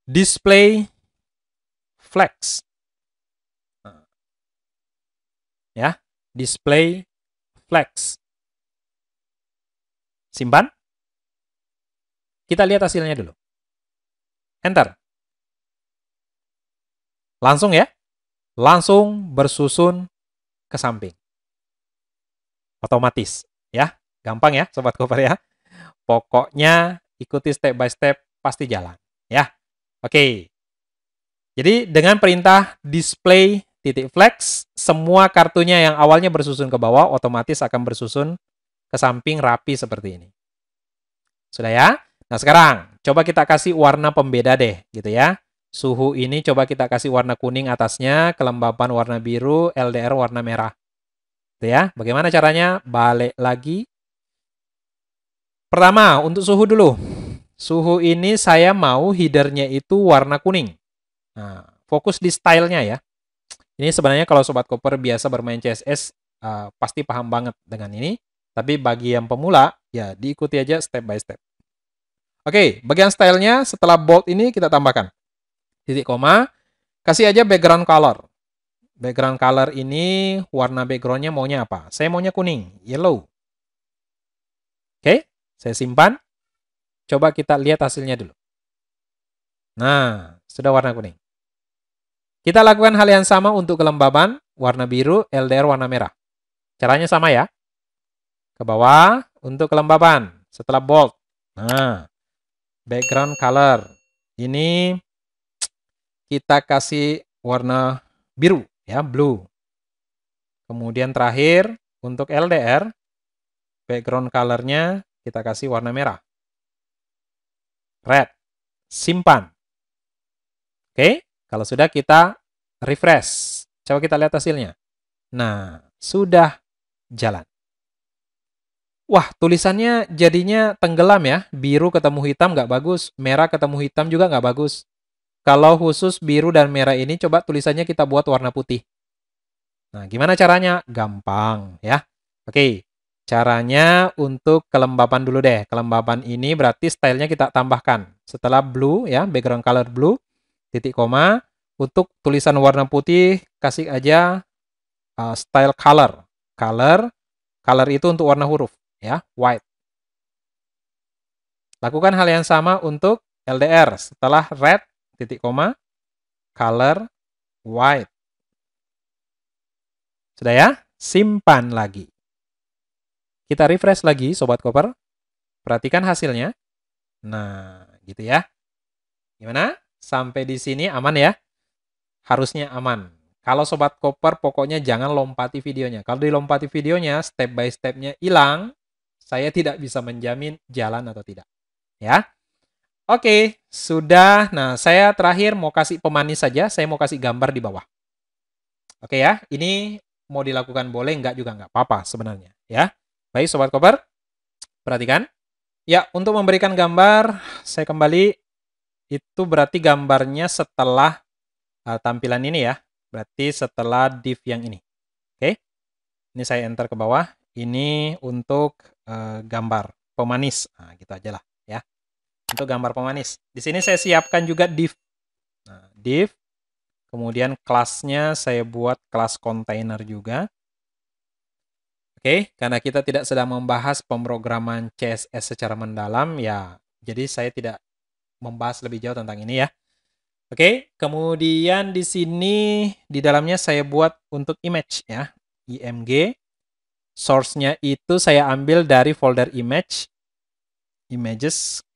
display, flex. Ya, display, flex. Simpan. Kita lihat hasilnya dulu. Enter. Langsung ya. Langsung bersusun ke samping. Otomatis. Ya. Gampang ya Sobat Cooper ya. Pokoknya ikuti step by step pasti jalan. Ya. Oke. Jadi dengan perintah display titik flex, semua kartunya yang awalnya bersusun ke bawah otomatis akan bersusun ke samping rapi seperti ini. Sudah ya? Nah sekarang coba kita kasih warna pembeda deh gitu ya. Suhu ini coba kita kasih warna kuning atasnya, kelembapan warna biru, LDR warna merah. Gitu ya. Bagaimana caranya? Balik lagi. Pertama, untuk suhu dulu. Suhu ini saya mau headernya itu warna kuning. Nah, fokus di stylenya ya. Ini sebenarnya kalau Sobat Cooper biasa bermain CSS, pasti paham banget dengan ini. Tapi bagi yang pemula, ya diikuti aja step by step. Oke, bagian stylenya setelah bold ini kita tambahkan. Titik koma, kasih aja background color. Background color ini warna backgroundnya maunya apa? Saya maunya kuning, yellow. Oke, saya simpan. Coba kita lihat hasilnya dulu. Nah, sudah warna kuning. Kita lakukan hal yang sama untuk kelembaban, warna biru, LDR warna merah. Caranya sama ya. Ke bawah untuk kelembaban, setelah bold. Nah, background color. Ini kita kasih warna biru ya, blue. Kemudian terakhir untuk LDR, background colornya kita kasih warna merah. Red. Simpan. Oke, kalau sudah kita refresh. Coba kita lihat hasilnya. Nah, sudah jalan. Wah, tulisannya jadinya tenggelam ya. Biru ketemu hitam nggak bagus. Merah ketemu hitam juga nggak bagus. Kalau khusus biru dan merah ini, coba tulisannya kita buat warna putih. Nah, gimana caranya? Gampang ya. Oke, caranya untuk kelembapan dulu deh. Kelembapan ini berarti stylenya kita tambahkan. Setelah blue ya, background color blue, titik koma, Untuk tulisan warna putih, kasih aja style color. Color itu untuk warna huruf, ya, white. Lakukan hal yang sama untuk LDR. Setelah red, titik koma, color, white. Sudah ya? Simpan lagi. Kita refresh lagi, Sobat Koper. Perhatikan hasilnya. Nah, gitu ya. Gimana? Sampai di sini aman ya? Harusnya aman. Kalau Sobat Koper, pokoknya jangan lompati videonya. Kalau dilompati videonya, step by step-nya hilang, saya tidak bisa menjamin jalan atau tidak. Ya. Oke, sudah. Nah, saya terakhir mau kasih pemanis saja. Saya mau kasih gambar di bawah. Oke ya, ini mau dilakukan boleh, enggak juga enggak apa-apa sebenarnya. Ya. Baik, Sobat Koper, perhatikan. Ya, untuk memberikan gambar, saya kembali. Itu berarti gambarnya setelah tampilan ini ya. Berarti setelah div yang ini. Oke. Ini saya enter ke bawah. Ini untuk gambar pemanis. Nah, gitu aja lah ya. Untuk gambar pemanis. Di sini saya siapkan juga div. Nah, div. Kemudian kelasnya saya buat kelas kontainer juga. Oke, karena kita tidak sedang membahas pemrograman CSS secara mendalam, ya, jadi saya tidak membahas lebih jauh tentang ini ya. Oke, kemudian di sini di dalamnya saya buat untuk image ya, img. Source-nya itu saya ambil dari folder images,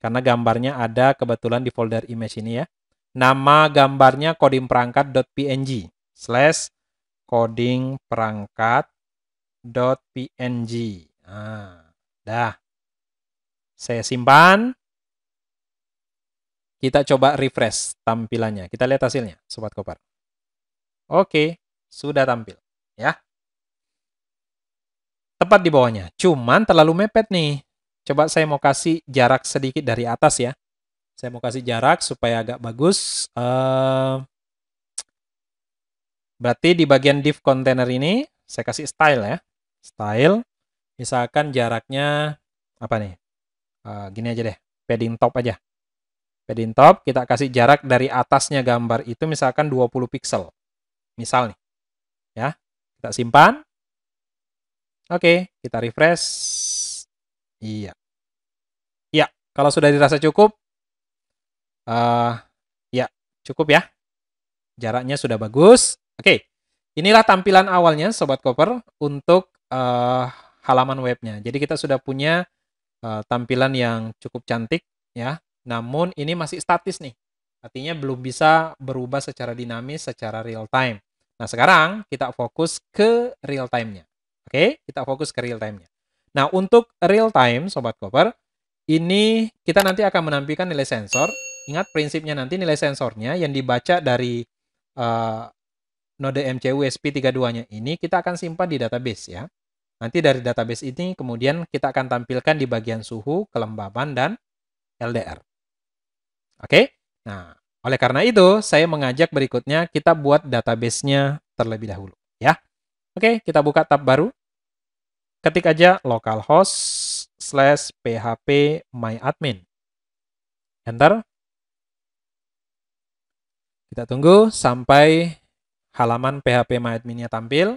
karena gambarnya ada kebetulan di folder image ini ya. Nama gambarnya coding perangkat.png /coding perangkat.png. Nah, dah. Saya simpan. Kita coba refresh tampilannya. Kita lihat hasilnya, Sobat Koper. Oke, sudah tampil. Ya. Tepat di bawahnya. Cuman terlalu mepet nih. Coba saya mau kasih jarak sedikit dari atas ya. Saya mau kasih jarak supaya agak bagus. Berarti di bagian div container ini, saya kasih style ya. Style. Misalkan jaraknya, apa nih? Gini aja deh. Padding top aja. Padding top, kita kasih jarak dari atasnya gambar itu misalkan 20 pixel. Misal nih. Ya. Kita simpan. Oke, kita refresh. Iya. Ya, kalau sudah dirasa cukup, ya, cukup ya. Jaraknya sudah bagus. Oke, inilah tampilan awalnya, Sobat Koper, untuk halaman webnya. Jadi kita sudah punya tampilan yang cukup cantik, ya. Namun ini masih statis nih. Artinya belum bisa berubah secara dinamis, secara real time. Nah, sekarang kita fokus ke real time-nya. Oke, kita fokus ke real time-nya. Nah, untuk real time, Sobat Koper, ini kita nanti akan menampilkan nilai sensor. Ingat prinsipnya nanti nilai sensornya yang dibaca dari node MCU SP32-nya ini kita akan simpan di database ya. Nanti dari database ini kemudian kita akan tampilkan di bagian suhu, kelembaban, dan LDR. Oke? Nah, oleh karena itu saya mengajak berikutnya kita buat database-nya terlebih dahulu ya. Oke, kita buka tab baru. Ketik aja localhost/php_myadmin. Enter. Kita tunggu sampai halaman php_myadmin-nya tampil.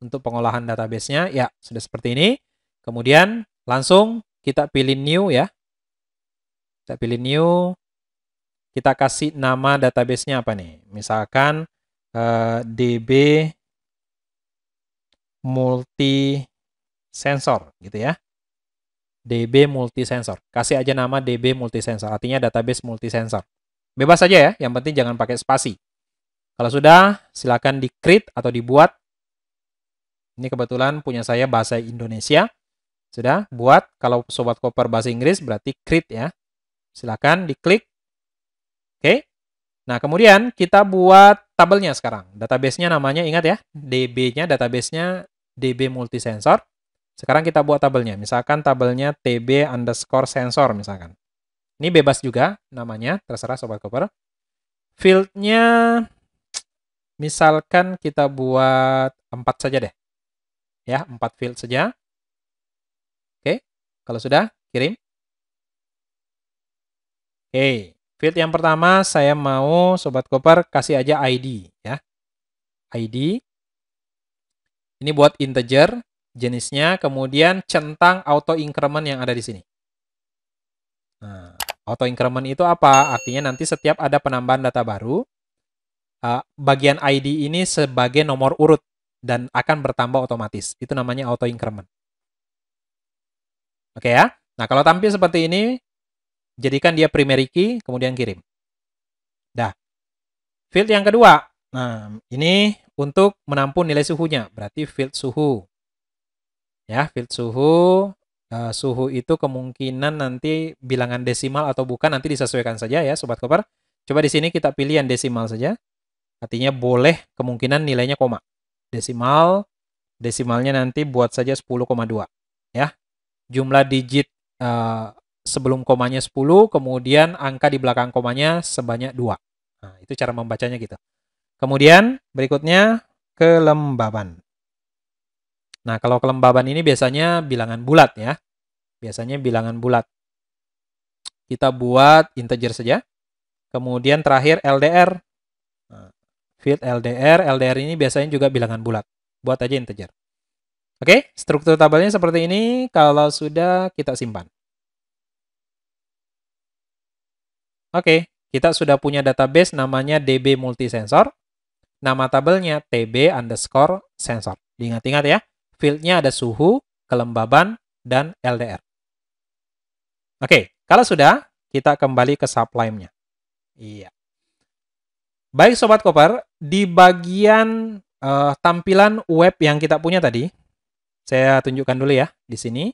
Untuk pengolahan database-nya, ya, sudah seperti ini. Kemudian langsung kita pilih new ya. Kita pilih new. Kita kasih nama database-nya apa nih? Misalkan DB multisensor gitu ya. DB multisensor. Kasih aja nama DB multisensor. Artinya database multisensor. Bebas saja ya, yang penting jangan pakai spasi. Kalau sudah, silakan di-create atau dibuat. Ini kebetulan punya saya bahasa Indonesia. Sudah, buat. Kalau Sobat Koper bahasa Inggris berarti create ya. Silakan diklik. Oke. Nah, kemudian kita buat tabelnya sekarang. Database-nya namanya, ingat ya, DB-nya, database-nya DB multisensor. Sekarang kita buat tabelnya. Misalkan tabelnya TB_sensor misalkan. Ini bebas juga namanya, terserah Sobat Koper. Field-nya misalkan kita buat 4 saja deh. Ya, 4 field saja. Oke, kalau sudah, kirim. Oke, Field yang pertama saya mau Sobat Koper kasih aja ID ya. ID. Ini buat integer jenisnya, kemudian centang auto increment yang ada di sini. Nah, auto increment itu apa? Artinya nanti setiap ada penambahan data baru, bagian ID ini sebagai nomor urut dan akan bertambah otomatis. Itu namanya auto increment. Oke ya. Nah, kalau tampil seperti ini, jadikan dia primary key, kemudian kirim. Dah. Field yang kedua. Nah, ini untuk menampung nilai suhunya, berarti field suhu. Ya, field suhu. Suhu itu kemungkinan nanti bilangan desimal atau bukan, nanti disesuaikan saja ya, Sobat Koper. Coba di sini kita pilih yang desimal saja. Artinya boleh kemungkinan nilainya koma. Desimalnya nanti buat saja 10,2. Ya. Jumlah digit sebelum komanya 10, kemudian angka di belakang komanya sebanyak 2. Nah, itu cara membacanya gitu. Kemudian berikutnya kelembaban. Nah, kalau kelembaban ini biasanya bilangan bulat ya. Biasanya bilangan bulat. Kita buat integer saja. Kemudian terakhir LDR. Nah, field LDR. LDR ini biasanya juga bilangan bulat. Buat aja integer. Oke, struktur tabelnya seperti ini. Kalau sudah, kita simpan. Oke, kita sudah punya database namanya DB Multisensor. Nama tabelnya TB_sensor. Diingat-ingat ya. Fieldnya ada suhu, kelembaban, dan LDR. Oke, kalau sudah, kita kembali ke sublime-nya. Iya. Baik Sobat Koper, di bagian tampilan web yang kita punya tadi, saya tunjukkan dulu ya di sini.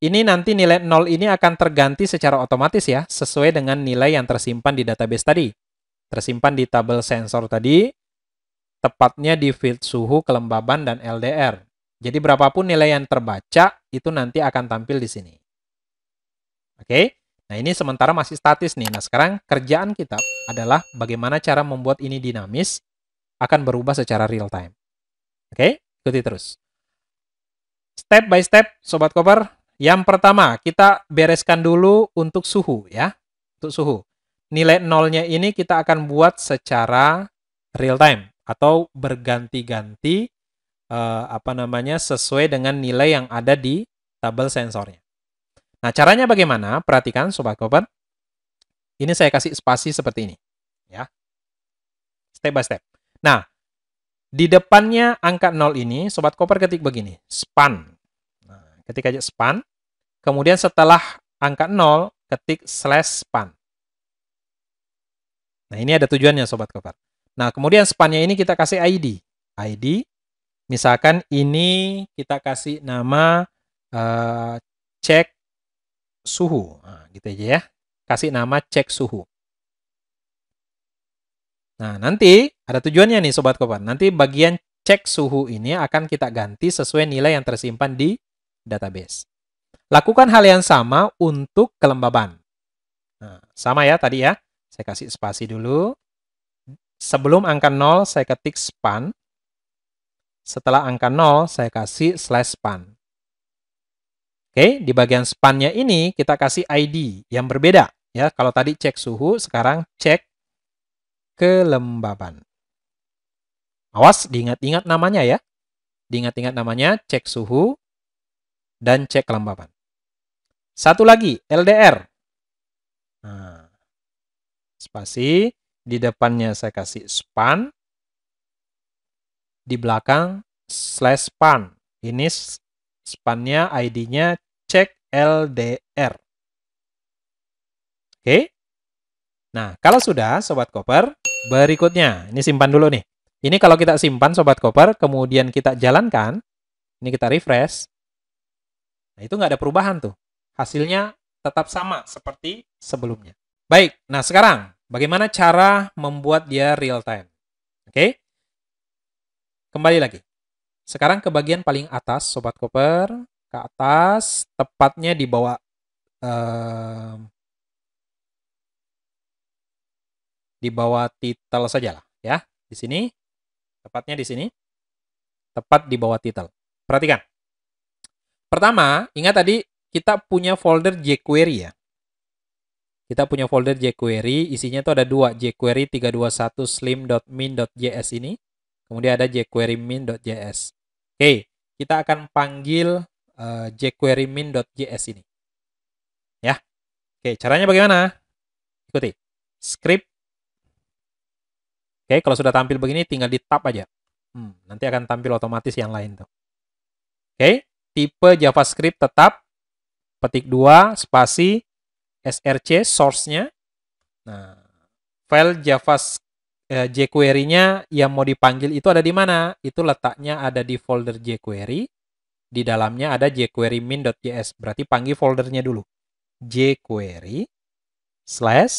Ini nanti nilai 0 ini akan terganti secara otomatis ya, sesuai dengan nilai yang tersimpan di database tadi. Tersimpan di tabel sensor tadi, tepatnya di field suhu, kelembaban, dan LDR. Jadi berapapun nilai yang terbaca, itu nanti akan tampil di sini. Oke, nah ini sementara masih statis nih. Nah sekarang kerjaan kita adalah bagaimana cara membuat ini dinamis, akan berubah secara real time. Oke, ikuti terus. Step by step, Sobat Koper. Yang pertama, kita bereskan dulu untuk suhu ya. Untuk suhu. Nilai nolnya ini kita akan buat secara real time atau berganti-ganti sesuai dengan nilai yang ada di tabel sensornya. Nah, caranya bagaimana? Perhatikan Sobat Koper. Ini saya kasih spasi seperti ini ya. Step by step. Nah, di depannya angka 0 ini Sobat Koper ketik begini, span. Nah, ketik aja span. Kemudian setelah angka 0 ketik /span. Nah, ini ada tujuannya Sobat Koper. Nah, kemudian spannya ini kita kasih ID. ID, misalkan ini kita kasih nama cek suhu. Nah, gitu aja ya. Kasih nama cek suhu. Nah, nanti ada tujuannya nih Sobat Koper. Nanti bagian cek suhu ini akan kita ganti sesuai nilai yang tersimpan di database. Lakukan hal yang sama untuk kelembaban. Nah, sama ya tadi ya. Saya kasih spasi dulu. Sebelum angka 0, saya ketik span. Setelah angka 0, saya kasih /span. Oke, di bagian spannya ini kita kasih ID yang berbeda. Ya, kalau tadi cek suhu, sekarang cek kelembaban. Awas, diingat-ingat namanya ya. Diingat-ingat namanya, cek suhu, dan cek kelembaban. Satu lagi, LDR. Nah, spasi, di depannya saya kasih span, di belakang /span. Ini spannya ID-nya cek LDR. Oke. Nah, kalau sudah, Sobat Koper, berikutnya, ini simpan dulu nih. Ini kalau kita simpan, Sobat Koper, kemudian kita jalankan, ini kita refresh, nah itu nggak ada perubahan tuh. Hasilnya tetap sama seperti sebelumnya. Baik, nah sekarang, bagaimana cara membuat dia real time? Oke, kembali lagi. Sekarang ke bagian paling atas, Sobat Koper, ke atas, tepatnya di bawah titel saja lah ya. Di sini, tepatnya di sini, tepat di bawah titel. Perhatikan. Pertama, ingat tadi kita punya folder jQuery ya. Kita punya folder jQuery, isinya itu ada dua, jQuery 321 slim.min.js ini, kemudian ada jQuery min.js. Oke, kita akan panggil jQuery min.js ini. Ya. Oke, caranya bagaimana? Ikuti. Script. Oke, kalau sudah tampil begini tinggal di tab aja. Nanti akan tampil otomatis yang lain tuh. Oke, tipe JavaScript tetap petik 2 spasi src source-nya. Nah, file jQuery-nya yang mau dipanggil itu ada di mana? Itu letaknya ada di folder jQuery. Di dalamnya ada jQuery min.js. Berarti panggil foldernya dulu. jQuery slash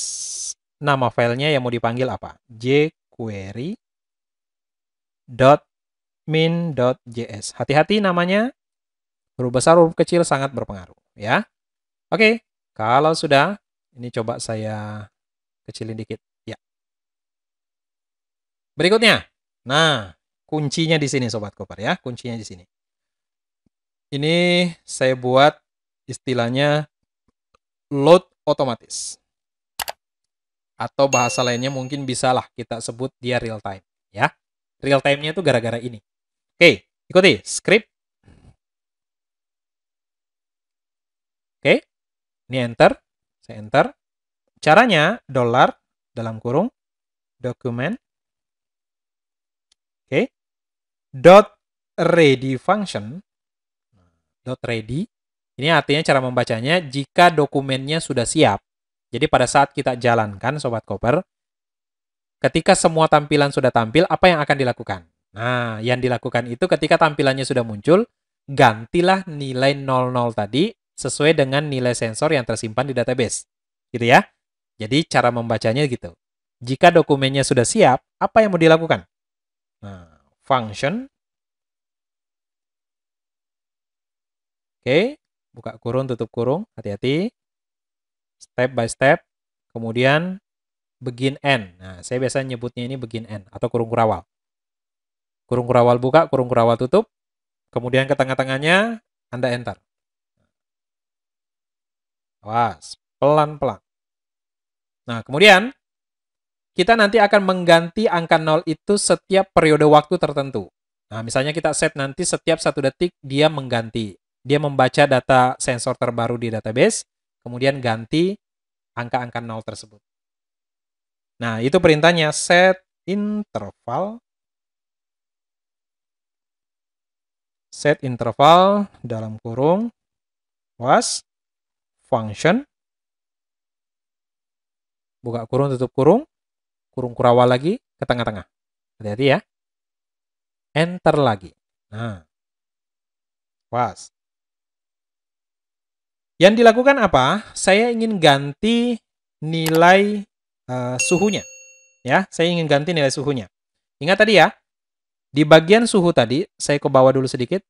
nama filenya yang mau dipanggil apa? jQuery.min.js. Hati-hati namanya. Huruf besar, huruf kecil sangat berpengaruh. Ya. Oke. Kalau sudah, ini coba saya kecilin dikit. Ya. Berikutnya. Nah, kuncinya di sini Sobat Koper ya. Kuncinya di sini. Ini saya buat istilahnya load otomatis. Atau bahasa lainnya mungkin bisalah kita sebut dia real time. Ya. Real time-nya itu gara-gara ini. Oke, ikuti. Script. Oke. Ini enter. Saya enter. Caranya $ dalam kurung dokumen. Oke. .ready function. .ready. Ini artinya cara membacanya jika dokumennya sudah siap. Jadi pada saat kita jalankan Sobat Koper, ketika semua tampilan sudah tampil, apa yang akan dilakukan? Nah, yang dilakukan itu ketika tampilannya sudah muncul, gantilah nilai 00 tadi sesuai dengan nilai sensor yang tersimpan di database. Gitu ya. Jadi cara membacanya gitu. Jika dokumennya sudah siap, apa yang mau dilakukan? Nah, function. Oke, buka kurung, tutup kurung, hati-hati. Step by step. Kemudian begin end. Nah, saya biasanya nyebutnya ini begin end atau kurung kurawal. Kurung kurawal buka, kurung kurawal tutup. Kemudian ke tengah-tengahnya Anda enter. Awas, pelan-pelan. Nah, kemudian kita nanti akan mengganti angka 0 itu setiap periode waktu tertentu. Nah, misalnya kita set nanti setiap 1 detik dia mengganti. Dia membaca data sensor terbaru di database, kemudian ganti angka-angka 0 tersebut. Nah, itu perintahnya set interval. Set interval dalam kurung was function. Buka kurung, tutup kurung. Kurung kurawal lagi ke tengah-tengah. Hati-hati ya. Enter lagi. Nah, was. Yang dilakukan apa? Saya ingin ganti nilai suhunya. Ya, saya ingin ganti nilai suhunya. Ingat tadi ya, di bagian suhu tadi, saya ke bawah dulu sedikit.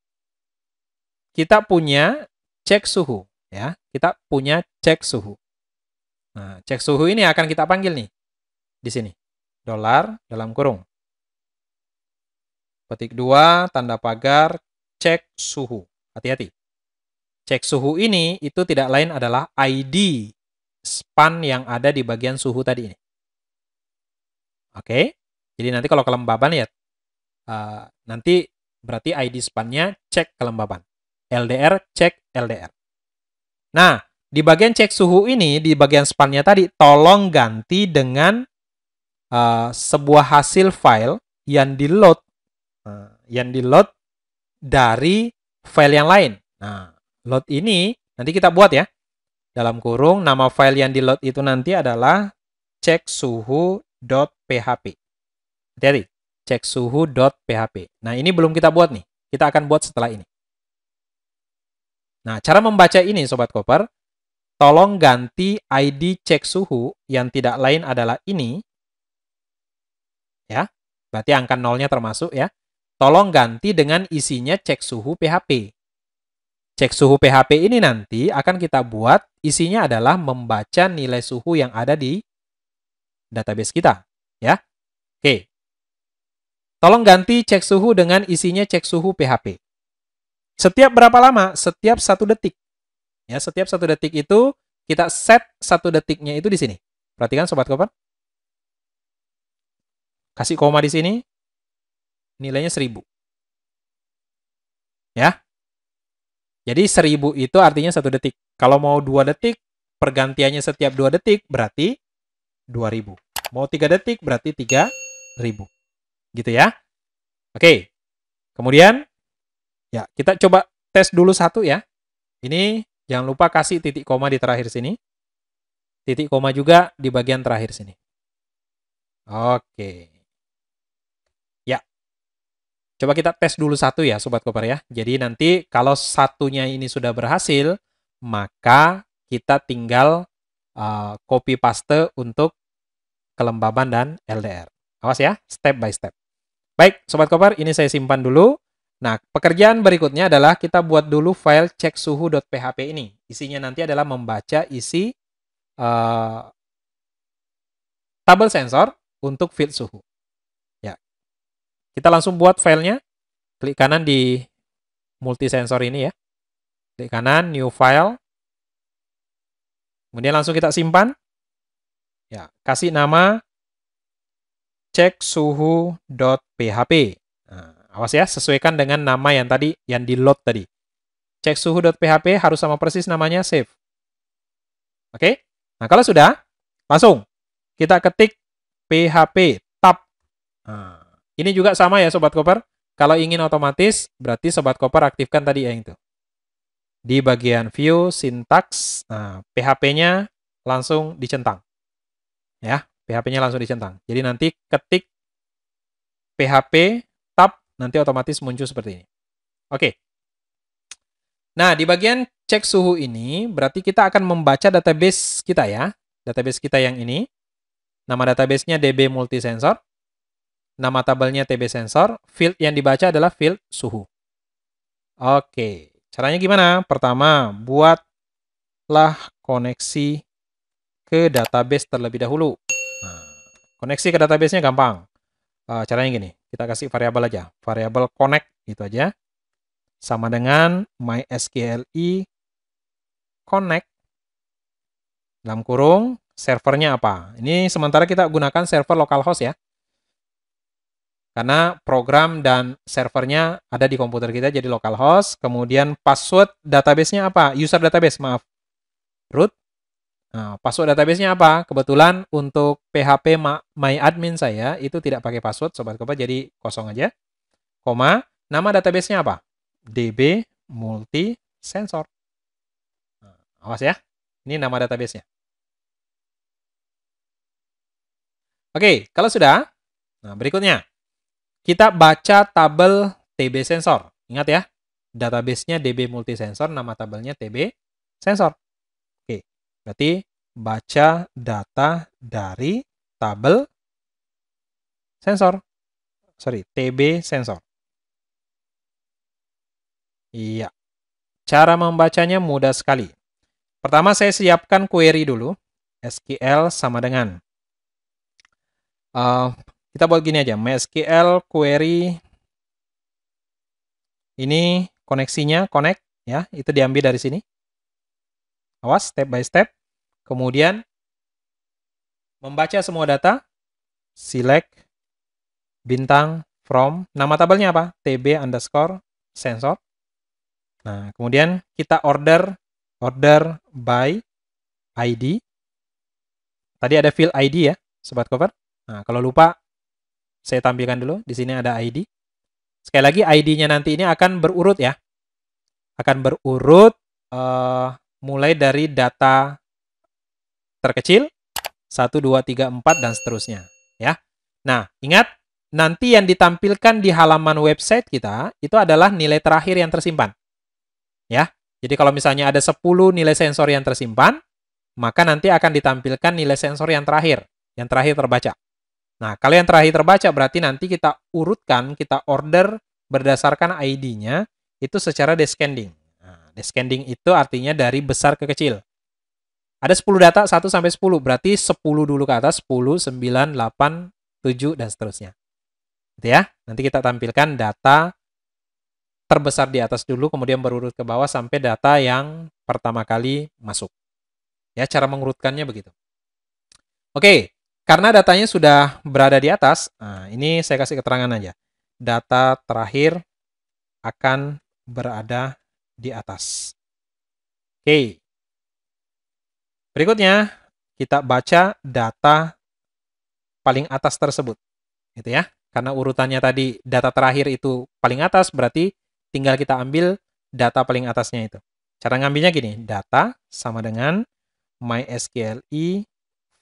Kita punya cek suhu. Ya, kita punya cek suhu. Nah, cek suhu ini akan kita panggil nih. Di sini. $ dalam kurung. Petik 2, tanda pagar, cek suhu. Hati-hati. Cek suhu ini itu tidak lain adalah ID span yang ada di bagian suhu tadi ini. Oke, jadi nanti kalau kelembaban ya, nanti berarti ID span-nya cek kelembaban. LDR, cek LDR. Nah, di bagian cek suhu ini, di bagian span-nya tadi, tolong ganti dengan sebuah hasil file yang di-load dari file yang lain. Nah, load ini nanti kita buat ya. Dalam kurung, nama file yang di-load itu nanti adalah ceksuhu.php. Hati-hati, ceksuhu.php. Nah, ini belum kita buat nih. Kita akan buat setelah ini. Nah, cara membaca ini Sobat Koper, tolong ganti ID cek suhu yang tidak lain adalah ini. Ya, berarti angka 0-nya termasuk ya. Tolong ganti dengan isinya cek suhu PHP. Cek suhu PHP ini nanti akan kita buat isinya adalah membaca nilai suhu yang ada di database kita. Ya, oke. Tolong ganti cek suhu dengan isinya cek suhu PHP. Setiap berapa lama? Setiap 1 detik. Ya, setiap 1 detik itu kita set 1 detiknya itu di sini. Perhatikan Sobat Koper. Kasih koma di sini, nilainya 1000. Ya. Jadi 1000 itu artinya 1 detik. Kalau mau 2 detik, pergantiannya setiap 2 detik berarti 2000. Mau 3 detik berarti 3000. Gitu ya. Oke. Kemudian ya, kita coba tes dulu satu ya. Ini jangan lupa kasih titik koma di terakhir sini. Titik koma juga di bagian terakhir sini. Oke. Ya. Coba kita tes dulu satu ya Sobat Koper ya. Jadi nanti kalau satunya ini sudah berhasil, maka kita tinggal copy paste untuk kelembaban dan LDR. Awas ya, step by step. Baik, Sobat Koper, ini saya simpan dulu. Nah, pekerjaan berikutnya adalah kita buat dulu file ceksuhu.php ini. Isinya nanti adalah membaca isi tabel sensor untuk field suhu. Ya, kita langsung buat filenya. Klik kanan di multisensor ini ya. Klik kanan, new file. Kemudian langsung kita simpan. Ya, kasih nama ceksuhu.php. Nah, awas ya, sesuaikan dengan nama yang tadi, yang di load tadi. Ceksuhu.php harus sama persis namanya, save. Oke? Nah, kalau sudah, langsung kita ketik php tab. Nah, ini juga sama ya Sobat Koper. Kalau ingin otomatis, berarti Sobat Koper aktifkan tadi yang itu. Di bagian view, syntax, nah, PHP-nya langsung dicentang. Ya, PHP-nya langsung dicentang. Jadi nanti ketik PHP tab, nanti otomatis muncul seperti ini. Oke. Nah, di bagian cek suhu ini, berarti kita akan membaca database kita ya. Database kita yang ini. Nama database-nya DB Multisensor. Nama tabelnya TB Sensor. Field yang dibaca adalah field suhu. Oke. Caranya gimana? Pertama, buatlah koneksi ke database terlebih dahulu. Nah, koneksi ke database-nya gampang. Caranya gini, kita kasih variabel aja. Variabel connect, gitu aja. Sama dengan MySQLi connect. Dalam kurung, servernya apa? Ini sementara kita gunakan server localhost ya. Karena program dan servernya ada di komputer kita, jadi localhost. Kemudian password database-nya apa? User database, maaf. Root. Nah, password database-nya apa? Kebetulan untuk PHP myadmin saya itu tidak pakai password, Sobat Koper, jadi kosong aja. Koma, nama database-nya apa? DB Multisensor. Nah, awas ya, ini nama database-nya. Oke, kalau sudah, nah berikutnya. Kita baca tabel TB Sensor. Ingat ya, database-nya DB Multisensor, nama tabelnya TB Sensor. Oke, berarti baca data dari tabel sensor. Sorry, TB Sensor. Iya. Cara membacanya mudah sekali. Pertama saya siapkan query dulu. SQL sama dengan. Kita buat gini aja, MySQL query. Ini koneksinya, connect, ya, itu diambil dari sini. Awas, step by step. Kemudian, membaca semua data, select, bintang, from, nama tabelnya apa? TB underscore sensor. Nah, kemudian kita order by ID. Tadi ada field ID ya, Sobat Koper. Nah, kalau lupa, saya tampilkan dulu. Di sini ada ID. Sekali lagi, ID-nya nanti ini akan berurut ya. Akan berurut mulai dari data terkecil, 1, 2, 3, 4, dan seterusnya. Ya. Nah, ingat, nanti yang ditampilkan di halaman website kita, itu adalah nilai terakhir yang tersimpan. Ya. Jadi kalau misalnya ada 10 nilai sensor yang tersimpan, maka nanti akan ditampilkan nilai sensor yang terakhir terbaca. Nah, kalau yang terakhir terbaca berarti nanti kita urutkan, kita order berdasarkan ID-nya itu secara descending. Nah, descending itu artinya dari besar ke kecil. Ada 10 data 1 sampai 10, berarti 10 dulu ke atas, 10, 9, 8, 7 dan seterusnya. Gitu ya. Nanti kita tampilkan data terbesar di atas dulu, kemudian berurut ke bawah sampai data yang pertama kali masuk. Ya, cara mengurutkannya begitu. Oke, karena datanya sudah berada di atas, nah ini saya kasih keterangan aja. Data terakhir akan berada di atas. Oke. Berikutnya, kita baca data paling atas tersebut. Gitu ya. Karena urutannya tadi data terakhir itu paling atas, berarti tinggal kita ambil data paling atasnya itu. Cara ngambilnya gini, data sama dengan mysqli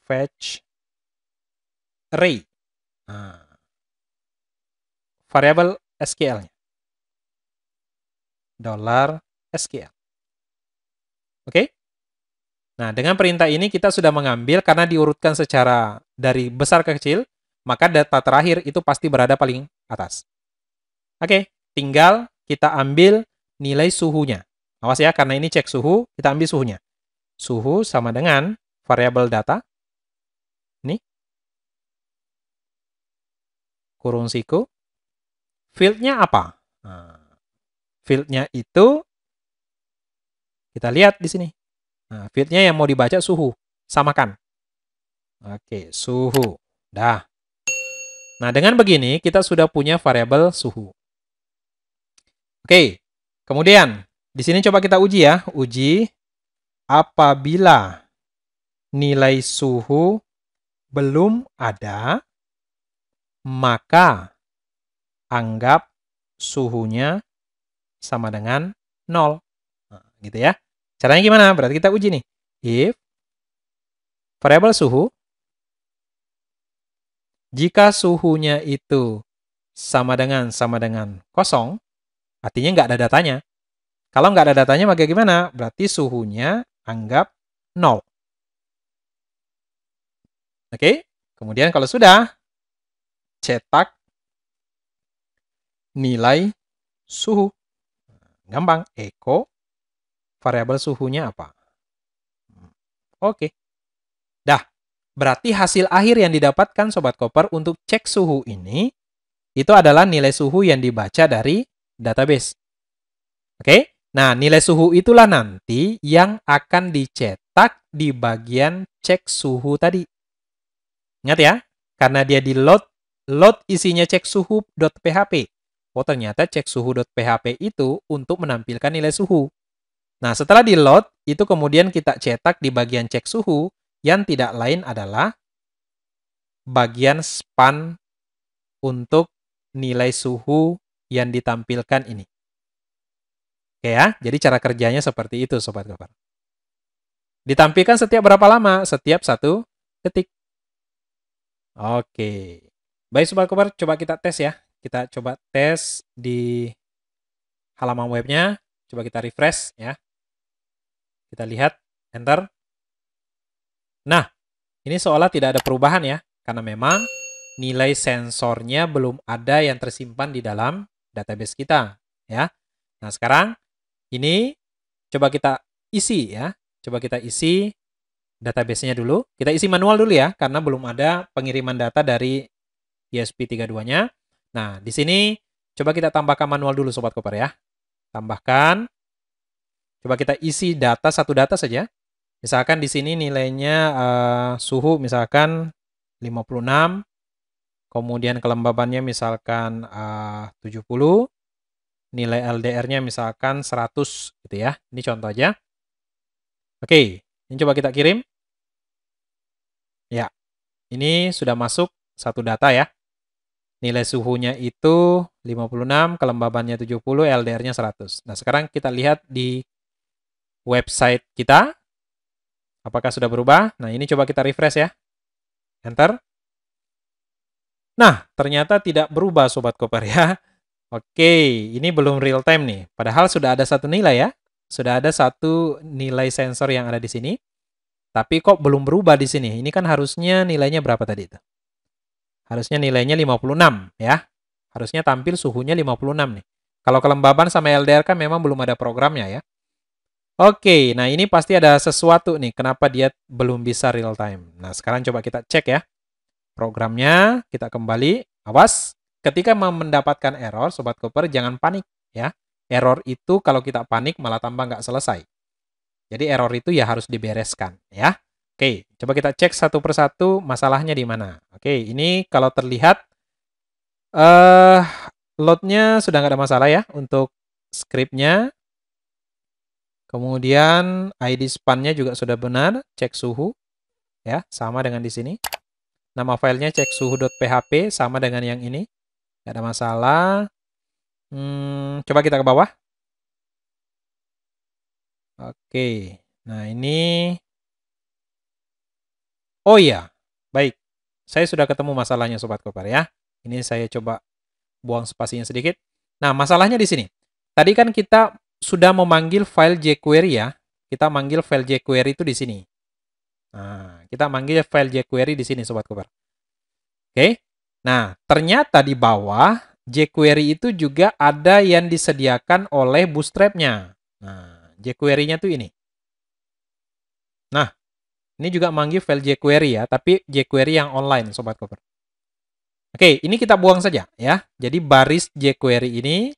fetch array. Nah, variabel SQL-nya. $SQL. Oke? Nah, dengan perintah ini kita sudah mengambil karena diurutkan secara dari besar ke kecil, maka data terakhir itu pasti berada paling atas. Oke, tinggal kita ambil nilai suhunya. Awas ya, karena ini cek suhu, kita ambil suhunya. Suhu sama dengan variabel data. Ini. Kurung siku. Field-nya apa? Nah, field-nya itu, kita lihat di sini. Nah, field-nya yang mau dibaca suhu. Samakan. Oke, suhu. Dah. Nah, dengan begini kita sudah punya variabel suhu. Oke, kemudian di sini coba kita uji ya. Uji apabila nilai suhu belum ada, maka anggap suhunya sama dengan 0. Nah, gitu ya. Caranya gimana? Berarti kita uji nih. If variabel suhu, jika suhunya itu sama dengan 0, artinya nggak ada datanya. Kalau nggak ada datanya, maka gimana? Berarti suhunya anggap 0. Oke? Kemudian kalau sudah, cetak nilai suhu. Gampang, echo variabel suhunya apa. Oke. Dah, berarti hasil akhir yang didapatkan Sobat Koper untuk cek suhu ini, itu adalah nilai suhu yang dibaca dari database. Oke? Nah, nilai suhu itulah nanti yang akan dicetak di bagian cek suhu tadi. Ingat ya, karena dia di load isinya cek suhu.php. Oh, ternyata cek suhu.php itu untuk menampilkan nilai suhu. Nah, setelah di load, itu kemudian kita cetak di bagian cek suhu yang tidak lain adalah bagian span untuk nilai suhu yang ditampilkan ini. Oke ya, jadi cara kerjanya seperti itu Sobat Koper. Ditampilkan setiap berapa lama? Setiap 1 detik. Oke. Baik Sobat Koper, coba kita tes ya. Kita coba tes di halaman webnya. Coba kita refresh ya. Kita lihat, enter. Nah, ini seolah tidak ada perubahan ya. Karena memang nilai sensornya belum ada yang tersimpan di dalam database kita. Ya. Nah, sekarang ini coba kita isi ya. Coba kita isi database-nya dulu. Kita isi manual dulu ya, karena belum ada pengiriman data dari ESP32-nya. Nah, di sini coba kita tambahkan manual dulu Sobat Koper ya. Tambahkan. Coba kita isi data, satu data saja. Misalkan di sini nilainya suhu misalkan 56. Kemudian kelembabannya misalkan 70. Nilai LDR-nya misalkan 100 gitu ya. Ini contoh aja. Oke, ini coba kita kirim. Ya, ini sudah masuk satu data ya. Nilai suhunya itu 56, kelembabannya 70, LDR-nya 100. Nah, sekarang kita lihat di website kita. Apakah sudah berubah? Nah, ini coba kita refresh ya. Enter. Nah, ternyata tidak berubah Sobat Koper ya. Oke, ini belum real time nih. Padahal sudah ada satu nilai ya. Sudah ada satu nilai sensor yang ada di sini. Tapi kok belum berubah di sini? Ini kan harusnya nilainya berapa tadi itu? Harusnya nilainya 56 ya. Harusnya tampil suhunya 56 nih. Kalau kelembaban sama LDR kan memang belum ada programnya ya. Oke, nah ini pasti ada sesuatu nih. Kenapa dia belum bisa real time? Nah, sekarang coba kita cek ya. Programnya, kita kembali. Awas, ketika mendapatkan error, Sobat Koper jangan panik ya. Error itu kalau kita panik malah tambah nggak selesai. Jadi error itu ya harus dibereskan ya. Oke, coba kita cek satu persatu masalahnya di mana. Oke, ini kalau terlihat eh loadnya sudah nggak ada masalah ya untuk scriptnya. Kemudian ID span-nya juga sudah benar, cek suhu ya, sama dengan di sini. Nama filenya cek suhu.php sama dengan yang ini, nggak ada masalah. Coba kita ke bawah. Oke, nah ini, oh iya, baik. Saya sudah ketemu masalahnya Sobat Kopar ya. Ini saya coba buang spasinya sedikit. Nah, masalahnya di sini. Tadi kan kita sudah memanggil file jQuery ya. Kita manggil file jQuery itu di sini. Nah, kita manggil file jQuery di sini Sobat Kopar. Oke. Nah, ternyata di bawah jQuery itu juga ada yang disediakan oleh Bootstrap-nya. Nah, jQuery-nya tuh ini. Nah, ini juga manggil file jQuery ya, tapi jQuery yang online Sobat Kopar. Oke, ini kita buang saja ya. Jadi baris jQuery ini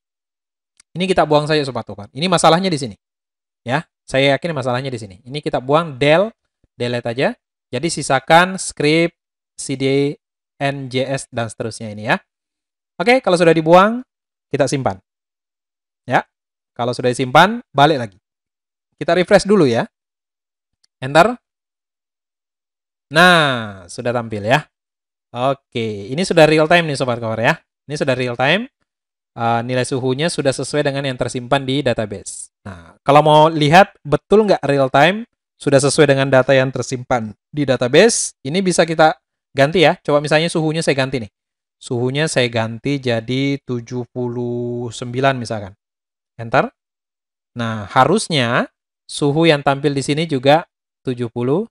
kita buang saja Sobat Kopar. Ini masalahnya di sini. Ya, saya yakin masalahnya di sini. Ini kita buang delete aja. Jadi sisakan script cd njs dan seterusnya ini ya. Oke, kalau sudah dibuang, kita simpan. Ya. Kalau sudah disimpan, balik lagi. Kita refresh dulu ya. Enter. Nah, sudah tampil ya. Oke, ini sudah real time nih Sobat Kopar ya. Ini sudah real time. Nilai suhunya sudah sesuai dengan yang tersimpan di database. Nah, kalau mau lihat betul nggak real time, sudah sesuai dengan data yang tersimpan di database, ini bisa kita ganti ya. Coba misalnya suhunya saya ganti nih. Suhunya saya ganti jadi 79 misalkan. Enter. Nah, harusnya suhu yang tampil di sini juga 79.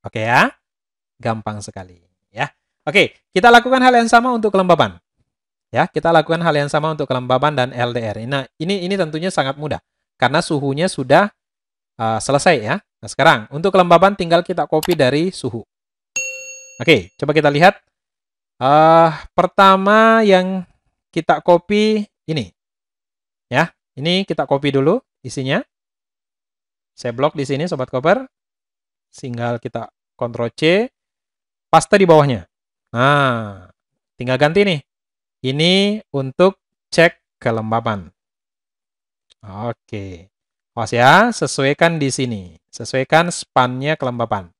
Oke ya? Gampang sekali ya. Oke, kita lakukan hal yang sama untuk kelembaban. Ya, kita lakukan hal yang sama untuk kelembaban dan LDR. Nah, ini tentunya sangat mudah karena suhunya sudah selesai ya. Nah, sekarang untuk kelembaban tinggal kita copy dari suhu. Oke, coba kita lihat. Pertama yang kita copy ini. Ya, ini kita copy dulu isinya. Saya blok di sini Sobat Kopar. Tinggal kita Ctrl C, paste di bawahnya. Nah, tinggal ganti nih. Ini untuk cek kelembaban. Oke. Awas ya, sesuaikan di sini. Sesuaikan span-nya kelembaban.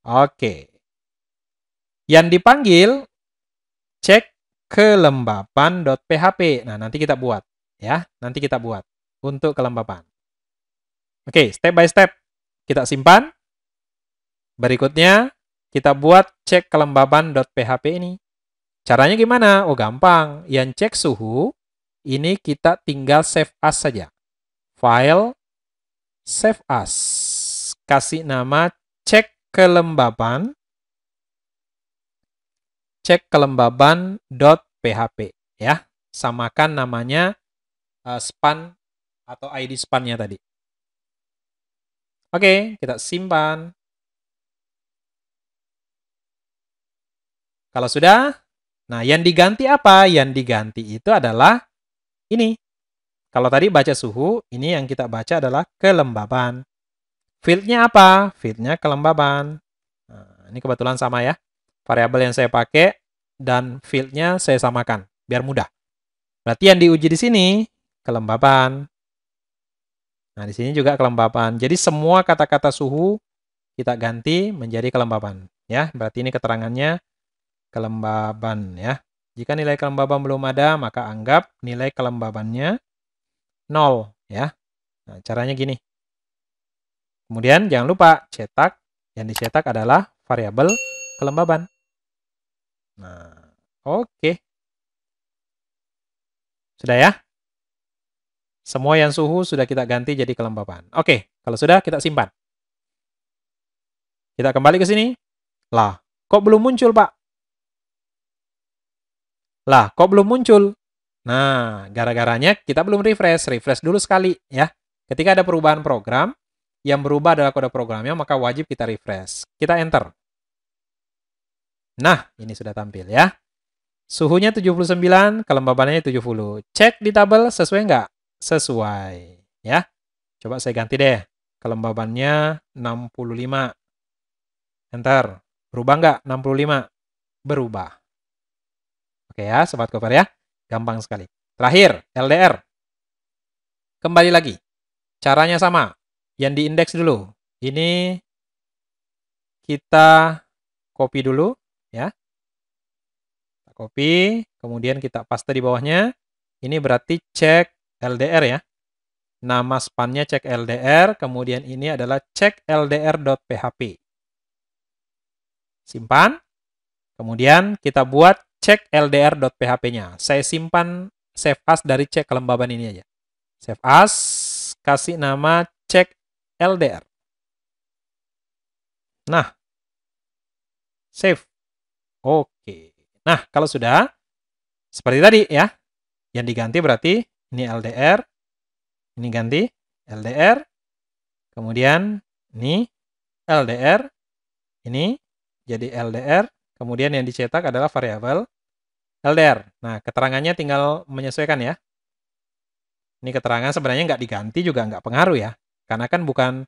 Oke. Yang dipanggil cek kelembaban.php. Nah, nanti kita buat ya. Nanti kita buat untuk kelembaban. Oke, step by step kita simpan. Berikutnya kita buat cek kelembaban.php ini. Caranya gimana? Oh, gampang. Yang cek suhu, ini kita tinggal save as saja. File, save as. Kasih nama cek kelembaban. Cek kelembaban.php. Ya, samakan namanya span atau ID span-nya tadi. Oke, kita simpan. Kalau sudah, nah, yang diganti apa? Yang diganti itu adalah ini. Kalau tadi baca suhu, ini yang kita baca adalah kelembaban. Field-nya apa? Field-nya kelembaban. Nah, ini kebetulan sama ya. Variabel yang saya pakai dan field-nya saya samakan, biar mudah. Berarti yang diuji di sini, kelembaban. Nah, di sini juga kelembaban. Jadi semua kata-kata suhu kita ganti menjadi kelembaban. Ya, berarti ini keterangannya kelembaban ya. Jika nilai kelembaban belum ada, maka anggap nilai kelembabannya 0 ya. Nah, caranya gini. Kemudian jangan lupa cetak, yang dicetak adalah variabel kelembaban. Nah, oke. Sudah ya? Semua yang suhu sudah kita ganti jadi kelembaban. Oke, kalau sudah kita simpan. Kita kembali ke sini. Lah, kok belum muncul, Pak? Lah, kok belum muncul? Nah, gara-garanya kita belum refresh. Refresh dulu sekali ya. Ketika ada perubahan program, yang berubah adalah kode programnya, maka wajib kita refresh. Kita enter. Nah, ini sudah tampil ya. Suhunya 79, kelembabannya 70. Cek di tabel sesuai nggak? Sesuai. ya. Coba saya ganti deh. Kelembabannya 65. Enter. Berubah nggak 65? Berubah. Oke ya, Sobat Koper ya. Gampang sekali. Terakhir, LDR. Kembali lagi. Caranya sama. Yang diindeks dulu. Ini kita copy dulu ya. Kita copy, kemudian kita paste di bawahnya. Ini berarti cek LDR ya. Nama spannya cek LDR, kemudian ini adalah cek LDR.php. Simpan. Kemudian kita buat cek LDR.php-nya. Saya simpan save as dari cek kelembaban ini aja. Save as, kasih nama cek LDR. Nah, save. Oke. Nah, kalau sudah, seperti tadi ya, yang diganti berarti ini LDR, ini ganti LDR, kemudian ini LDR, ini jadi LDR, kemudian yang dicetak adalah variabel LDR. Nah, keterangannya tinggal menyesuaikan ya. Ini keterangan sebenarnya nggak diganti juga nggak pengaruh ya, karena kan bukan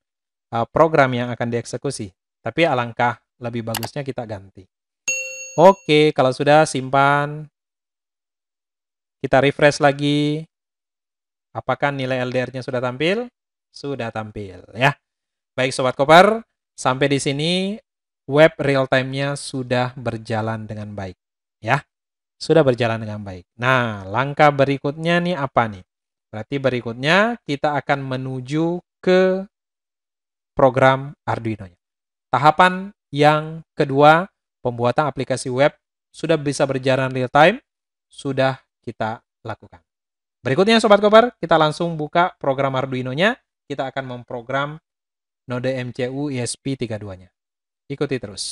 program yang akan dieksekusi, tapi alangkah lebih bagusnya kita ganti. Oke, kalau sudah simpan, kita refresh lagi. Apakah nilai LDR-nya sudah tampil? Sudah tampil ya. Baik Sobat Koper, sampai di sini web real time-nya sudah berjalan dengan baik ya. Sudah berjalan dengan baik. Nah, langkah berikutnya nih apa nih? Berarti berikutnya kita akan menuju ke program Arduino-nya. Tahapan yang kedua, pembuatan aplikasi web sudah bisa berjalan real time, sudah kita lakukan. Berikutnya Sobat Koper, kita langsung buka program Arduino-nya. Kita akan memprogram node MCU ESP32-nya. Ikuti terus.